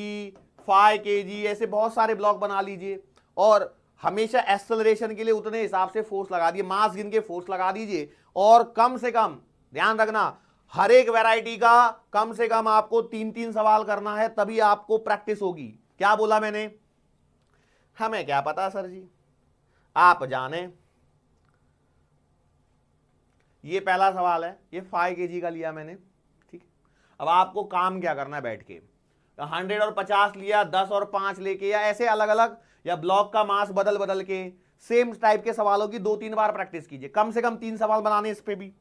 5 kg ऐसे बहुत सारे ब्लॉक बना लीजिए और हमेशा एक्सेलरेशन के लिए उतने हिसाब से फोर्स लगा दिए, मास गिन के फोर्स लगा दीजिए। और कम से कम ध्यान रखना हर एक वैरायटी का कम से कम आपको 3-3 सवाल करना है, तभी आपको प्रैक्टिस होगी। क्या बोला मैंने, हमें क्या पता सर जी, आप जाने। ये पहला सवाल है, ये 5 kg का लिया मैंने, ठीक है। अब आपको काम क्या करना है, बैठ के 100 और 50 लिया, 10 और 5 लेके, या ऐसे अलग अलग, या ब्लॉक का मास बदल बदल के सेम टाइप के सवालों की 2-3 बार प्रैक्टिस कीजिए। कम से कम 3 सवाल बनाने इस पे भी,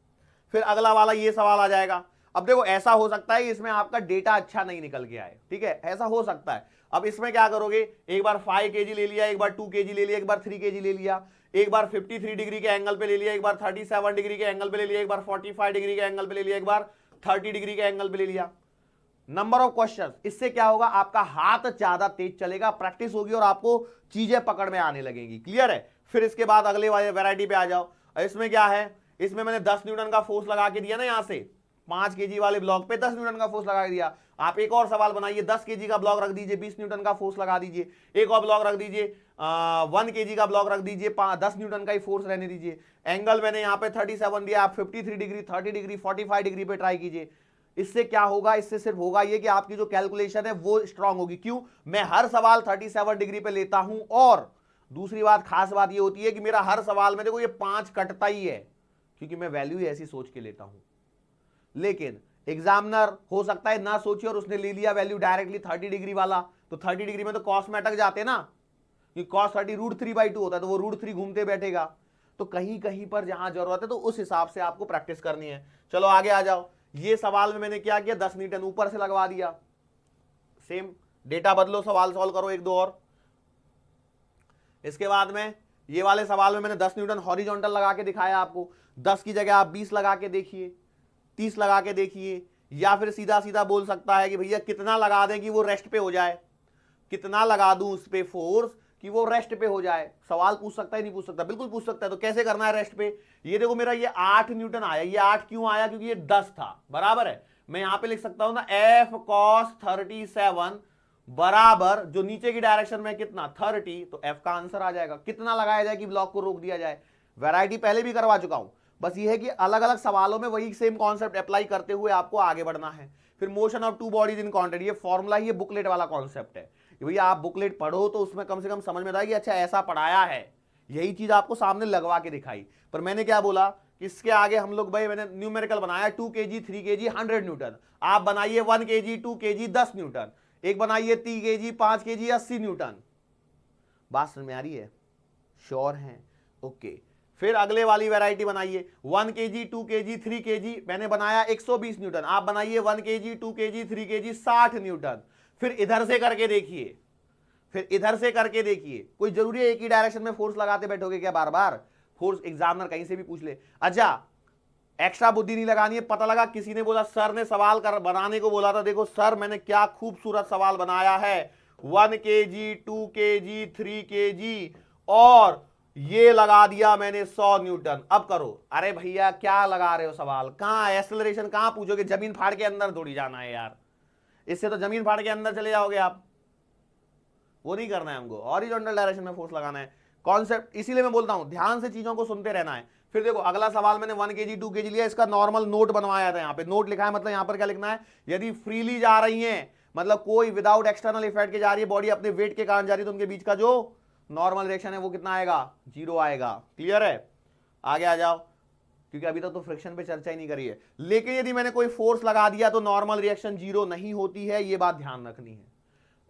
फिर अगला वाला ये सवाल आ जाएगा। अब देखो ऐसा हो सकता है इसमें आपका डेटा अच्छा नहीं निकल के आए, ठीक है, ऐसा हो सकता है। अब इसमें क्या करोगे, एक बार 5 kg ले लिया, एक बार 2 kg ले लिया, एक बार 3 kg ले लिया, एक बार 53 डिग्री के एंगल पे ले लिया, एक बार 37 डिग्री के एंगल पे ले लिया, एक बार 45 डिग्री के एंगल पे ले लिया, एक बार 30 डिग्री के एंगल पे ले लिया। नंबर ऑफ क्वेश्चंस, इससे क्या होगा, आपका हाथ ज्यादा तेज चलेगा, प्रैक्टिस होगी और आपको चीजें पकड़ में आने लगेंगी। क्लियर है। फिर इसके बाद अगले वाले वैरायटी पे आ जाओ। इसमें क्या है, इसमें मैंने 10 न्यूटन का फोर्स लगा के दिया ना, यहां से 5 kg वाले ब्लॉक पे 10 न्यूटन का फोर्स लगा के दिया। आप एक और सवाल बनाइए, 10 kg का ब्लॉक रख दीजिए, 20 न्यूटन का फोर्स लगा दीजिए। एक और ब्लॉक रख दीजिए, 1 kg का ब्लॉक रख दीजिए, 10 न्यूटन का ही फोर्स रहने दीजिए। एंगल मैंने यहाँ पे 37 दिया, आप 53 डिग्री 30 डिग्री 45 डिग्री पे ट्राई कीजिए। इससे क्या होगा, इससे सिर्फ होगा ये कि आपकी जो कैलकुलेशन है वो स्ट्रांग होगी। क्यों, मैं हर सवाल 37 डिग्री पे लेता हूं, और दूसरी बात खास बात ये होती है कि मेरा हर सवाल में देखो ये 5 कटता ही है, क्योंकि मैं वैल्यू ऐसी सोच के लेता हूं। लेकिन एग्जामिनर हो सकता है ना सोचे और उसने ले लिया वैल्यू डायरेक्टली 30 डिग्री वाला, तो 30 डिग्री में तो कॉस में अटक जाते ना, कि कॉस 30 √3/2 होता है, तो वो √3 घूमते बैठेगा। तो कहीं कहीं पर जहां जरूरत है तो उस हिसाब से आपको प्रैक्टिस करनी है। चलो आगे आ जाओ। ये सवाल में मैंने क्या किया, 10 न्यूटन ऊपर से लगवा दिया। सेम डेटा बदलो, सवाल सॉल्व करो एक दो और। इसके बाद में ये वाले सवाल में मैंने 10 न्यूटन हॉरिजॉन्टल लगा के दिखाया आपको। 10 की जगह आप 20 लगा के देखिए, 30 लगा के देखिए, या फिर सीधा सीधा बोल सकता है कि भैया कितना लगा दें कि वो रेस्ट पे हो जाए, कितना लगा दूं उस पे फोर्स कि वो रेस्ट पे हो जाए। सवाल पूछ सकता है, नहीं पूछ सकता, बिल्कुल पूछ सकता है। तो कैसे करना है रेस्ट पे, ये देखो मेरा ये 8 न्यूटन आया। ये 8 क्यों आया, क्योंकि ये 10 था, बराबर है। मैं यहां पे लिख सकता हूं ना F cos 37 बराबर, जो नीचे की डायरेक्शन में कितना 30, तो F का आंसर आ जाएगा। कितना लगाया जाए कि ब्लॉक को रोक दिया जाए। वैरायटी पहले भी करवा चुका हूं, बस ये है कि अलग अलग सवालों में वही सेम कॉन्सेप्ट अप्लाई करते हुए आपको आगे बढ़ना है। फिर motion of 2 bodies in contact, ये फॉर्मूला, ये बुकलेट वाला कॉन्सेप्ट है। भैया आप बुकलेट पढ़ो तो उसमें कम से कम समझ में आता है कि अच्छा ऐसा पढ़ाया है, यही चीज आपको सामने लगवा के दिखाई। पर मैंने क्या बोला, इसके आगे हम लोग भाई मैंने न्यूमेरिकल बनाया 2 kg 3 kg 100 न्यूटन। आप बनाइए 1 kg 2 kg 10 न्यूटन, एक बनाइए 3 kg 5 kg 80 न्यूटन। बात समझ में आ रही है, श्योर हैं, ओके। फिर अगले वाली वैरायटी बनाइए 1 kg 2 kg 3 kg, मैंने बनाया 120 न्यूटन। आप बनाइए 1 kg 2 kg 3 kg 60 न्यूटन। फिर इधर से करके देखिए, फिर इधर से करके देखिए। कोई जरूरी है एक ही डायरेक्शन में फोर्स लगाते बैठोगे क्या बार बार, फोर्स एग्जामिनर कहीं से भी पूछ ले। अच्छा एक्स्ट्रा बुद्धि नहीं लगानी है। पता लगा किसी ने बोला, सर ने सवाल कर बनाने को बोला था, देखो सर मैंने क्या खूबसूरत सवाल बनाया है, 1 kg 2 kg 3 kg और ये लगा दिया मैंने 100 न्यूटन। अब करो। अरे भैया क्या लगा रहे हो सवाल, कहां एक्सेलरेशन, कहां पूछोगे, जमीन फाड़ के अंदर थोड़ी जाना है यार, इससे तो जमीन फाड़ के अंदर चले जाओगे आप। वो नहीं करना है हमको, हॉरिजॉन्टल डायरेक्शन में फोर्स लगाना है। कॉन्सेप्ट इसीलिए मैं बोलता हूं ध्यान से चीजों को सुनते रहना है। फिर देखो अगला सवाल मैंने 1 kg 2 kg लिया, इसका नॉर्मल नोट बनवाया था। यहाँ पे नोट लिखा है, मतलब यहाँ पर क्या लिखना है, यदि फ्रीली जा रही है, मतलब कोई विदाउट एक्सटर्नल इफेक्ट के जा रही है, बॉडी अपने वेट के कारण जा रही है, तो उनके बीच का जो नॉर्मल रिएक्शन है वो कितना आएगा, 0 आएगा। क्लियर है। आगे आ जाओ, क्योंकि अभी तक तो फ्रिक्शन पे चर्चा ही नहीं करी है। लेकिन यदि मैंने कोई फोर्स लगा दिया तो नॉर्मल रिएक्शन 0 नहीं होती है, ये बात ध्यान रखनी है।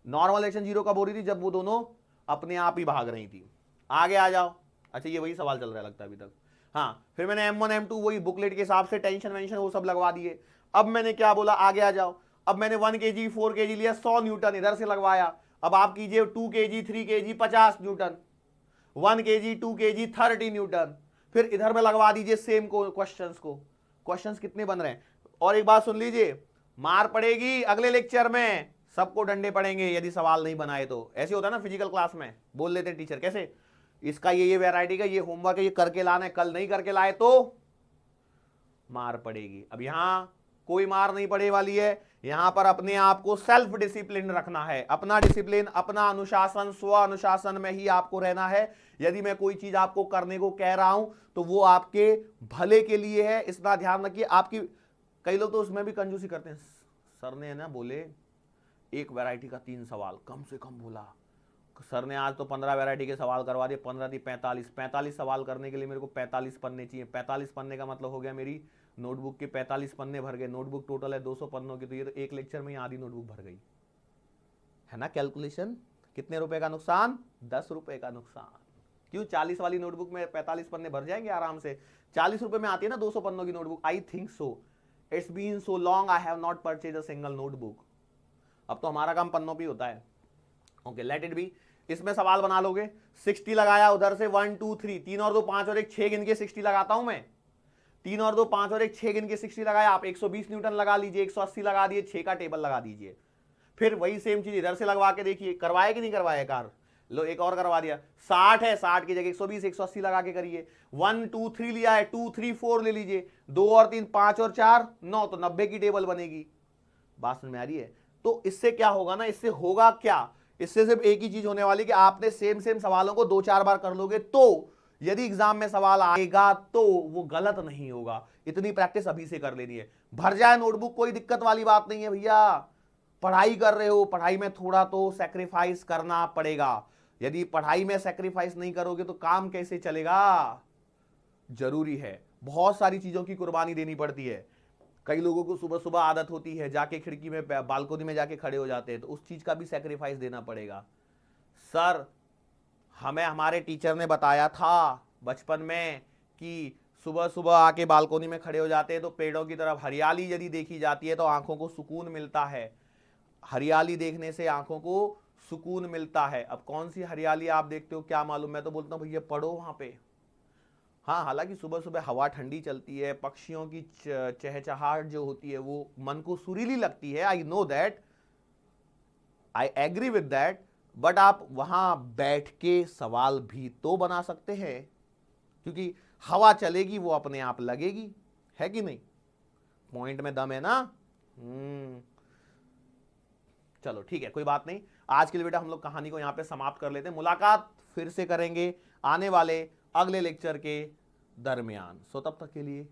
नॉर्मल रिएक्शन 0 कब हो रही थी, जब वो दोनों अपने आप ही भाग रही थी। आगे आ जाओ। अच्छा ये वही सवाल चल रहा है लगता है अभी तक। हाँ फिर मैंने M1 M2 वही बुकलेट के हिसाब से टेंशन वेंशन वो सब लगवा दिए। अब मैंने क्या बोला, आगे आ जाओ। अब मैंने 1 kg 4 kg लिया, 100 न्यूटन इधर से लगवाया। अब आप कीजिए 2 kg 3 kg 50 Newton, 1 kg 2 kg 30 Newton. फिर इधर में लगवा दीजिए सेम को क्वेश्चंस को। क्वेश्चंस कितने बन रहे हैं? और एक बात सुन लीजिए, मार पड़ेगी अगले लेक्चर में, सबको डंडे पड़ेंगे यदि सवाल नहीं बनाए तो। ऐसे होता है ना फिजिकल क्लास में, बोल लेते हैं टीचर कैसे, इसका ये वैरायटी का ये होमवर्क है, ये करके लाना है, कल नहीं करके लाए तो मार पड़ेगी। अब यहां कोई मार नहीं पड़े वाली है, यहां पर अपने आप को सेल्फ डिसिप्लिन रखना है, अपना डिसिप्लिन, अपना अनुशासन, स्व अनुशासन में ही आपको रहना है। यदि मैं कोई चीज आपको करने को कह रहा हूं तो वो आपके भले के लिए है, इतना ध्यान रखिए। आपकी कई लोग तो उसमें भी कंजूसी करते हैं, सर ने ना बोले एक वैरायटी का 3 सवाल, कम से कम बोला सर ने, आज तो 15 वैरायटी के सवाल करवा दिए, 15 थी 45 सवाल करने के लिए मेरे को 45 पन्ने चाहिए। 45 पन्ने का मतलब हो गया मेरी नोटबुक के 45 पन्ने भर गए। नोटबुक टोटल है 200 पन्नों की, तो ये तो एक लेक्चर में ही आधी नोटबुक भर गई है ना। कैलकुलेशन कितने रुपए का नुकसान? 10 रुपए का नुकसान। क्यों? 40 वाली नोटबुक में 45 पन्ने भर जाएंगे आराम से। 40 रुपए में आती है ना 200 पन्नों की notebook, I think so. It's been so long I have not purchase a single notebook. अब तो हमारा काम पन्नों पे होता है। Okay, let it be. इसमें सवाल बना लोगे, 60 लगाया उधर से, 1 2 3, 3 और 2 5 और 1 6 गिन के 60 लगाता हूं मैं। 3 और 2 5 और 1 6 गिन के 60 लगाया। आप 120 न्यूटन लगा लीजिए, 180 लगा दिए, 6 का टेबल लगा दीजिए। फिर वही सेम चीज इधर से लगवा के देखिए, करवाए कि नहीं करवाए कार। लो एक और करवा दिया, 60 है, 60 की जगह 120 180 लगा के करिए। 1 2 3 लिया है, 2 3 4 ले लीजिए, 2 और 3 5 और 4 9, तो 90 की टेबल बनेगी। बात समझ में आ रही है? तो इससे क्या होगा ना, इससे होगा क्या, इससे सिर्फ एक ही चीज होने वाली कि आपने सेम सवालों को 2-4 बार कर लोगे, तो यदि एग्जाम में सवाल आएगा तो वो गलत नहीं होगा। इतनी प्रैक्टिस अभी से कर लेनी है। भर जाए नोटबुक, कोई दिक्कत वाली बात नहीं है भैया। पढ़ाई कर रहे हो, पढ़ाई में थोड़ा तो सैक्रिफाइस करना पड़ेगा। यदि पढ़ाई में सैक्रिफाइस नहीं करोगे तो काम कैसे चलेगा? जरूरी है, बहुत सारी चीजों की कुर्बानी देनी पड़ती है। कई लोगों को सुबह सुबह आदत होती है जाके खिड़की में, बालकोनी में जाके खड़े हो जाते हैं, तो उस चीज का भी सैक्रिफाइस देना पड़ेगा। सर हमें हमारे टीचर ने बताया था बचपन में कि सुबह सुबह आके बालकोनी में खड़े हो जाते हैं तो पेड़ों की तरफ हरियाली यदि देखी जाती है तो आंखों को सुकून मिलता है। हरियाली देखने से आंखों को सुकून मिलता है। अब कौन सी हरियाली आप देखते हो क्या मालूम, मैं तो बोलता हूं भैया पढ़ो वहां पे। हाँ, हालांकि सुबह सुबह हवा ठंडी चलती है, पक्षियों की चहचहाहट जो होती है वो मन को सुरीली लगती है, I know that, I agree with that, but आप वहां बैठ के सवाल भी तो बना सकते हैं, क्योंकि हवा चलेगी वो अपने आप लगेगी, है कि नहीं? पॉइंट में दम है ना। चलो ठीक है, कोई बात नहीं। आज के लिए बेटा हम लोग कहानी को यहां पे समाप्त कर लेते हैं। मुलाकात फिर से करेंगे आने वाले अगले लेक्चर के दरमियान। सो तब तक के लिए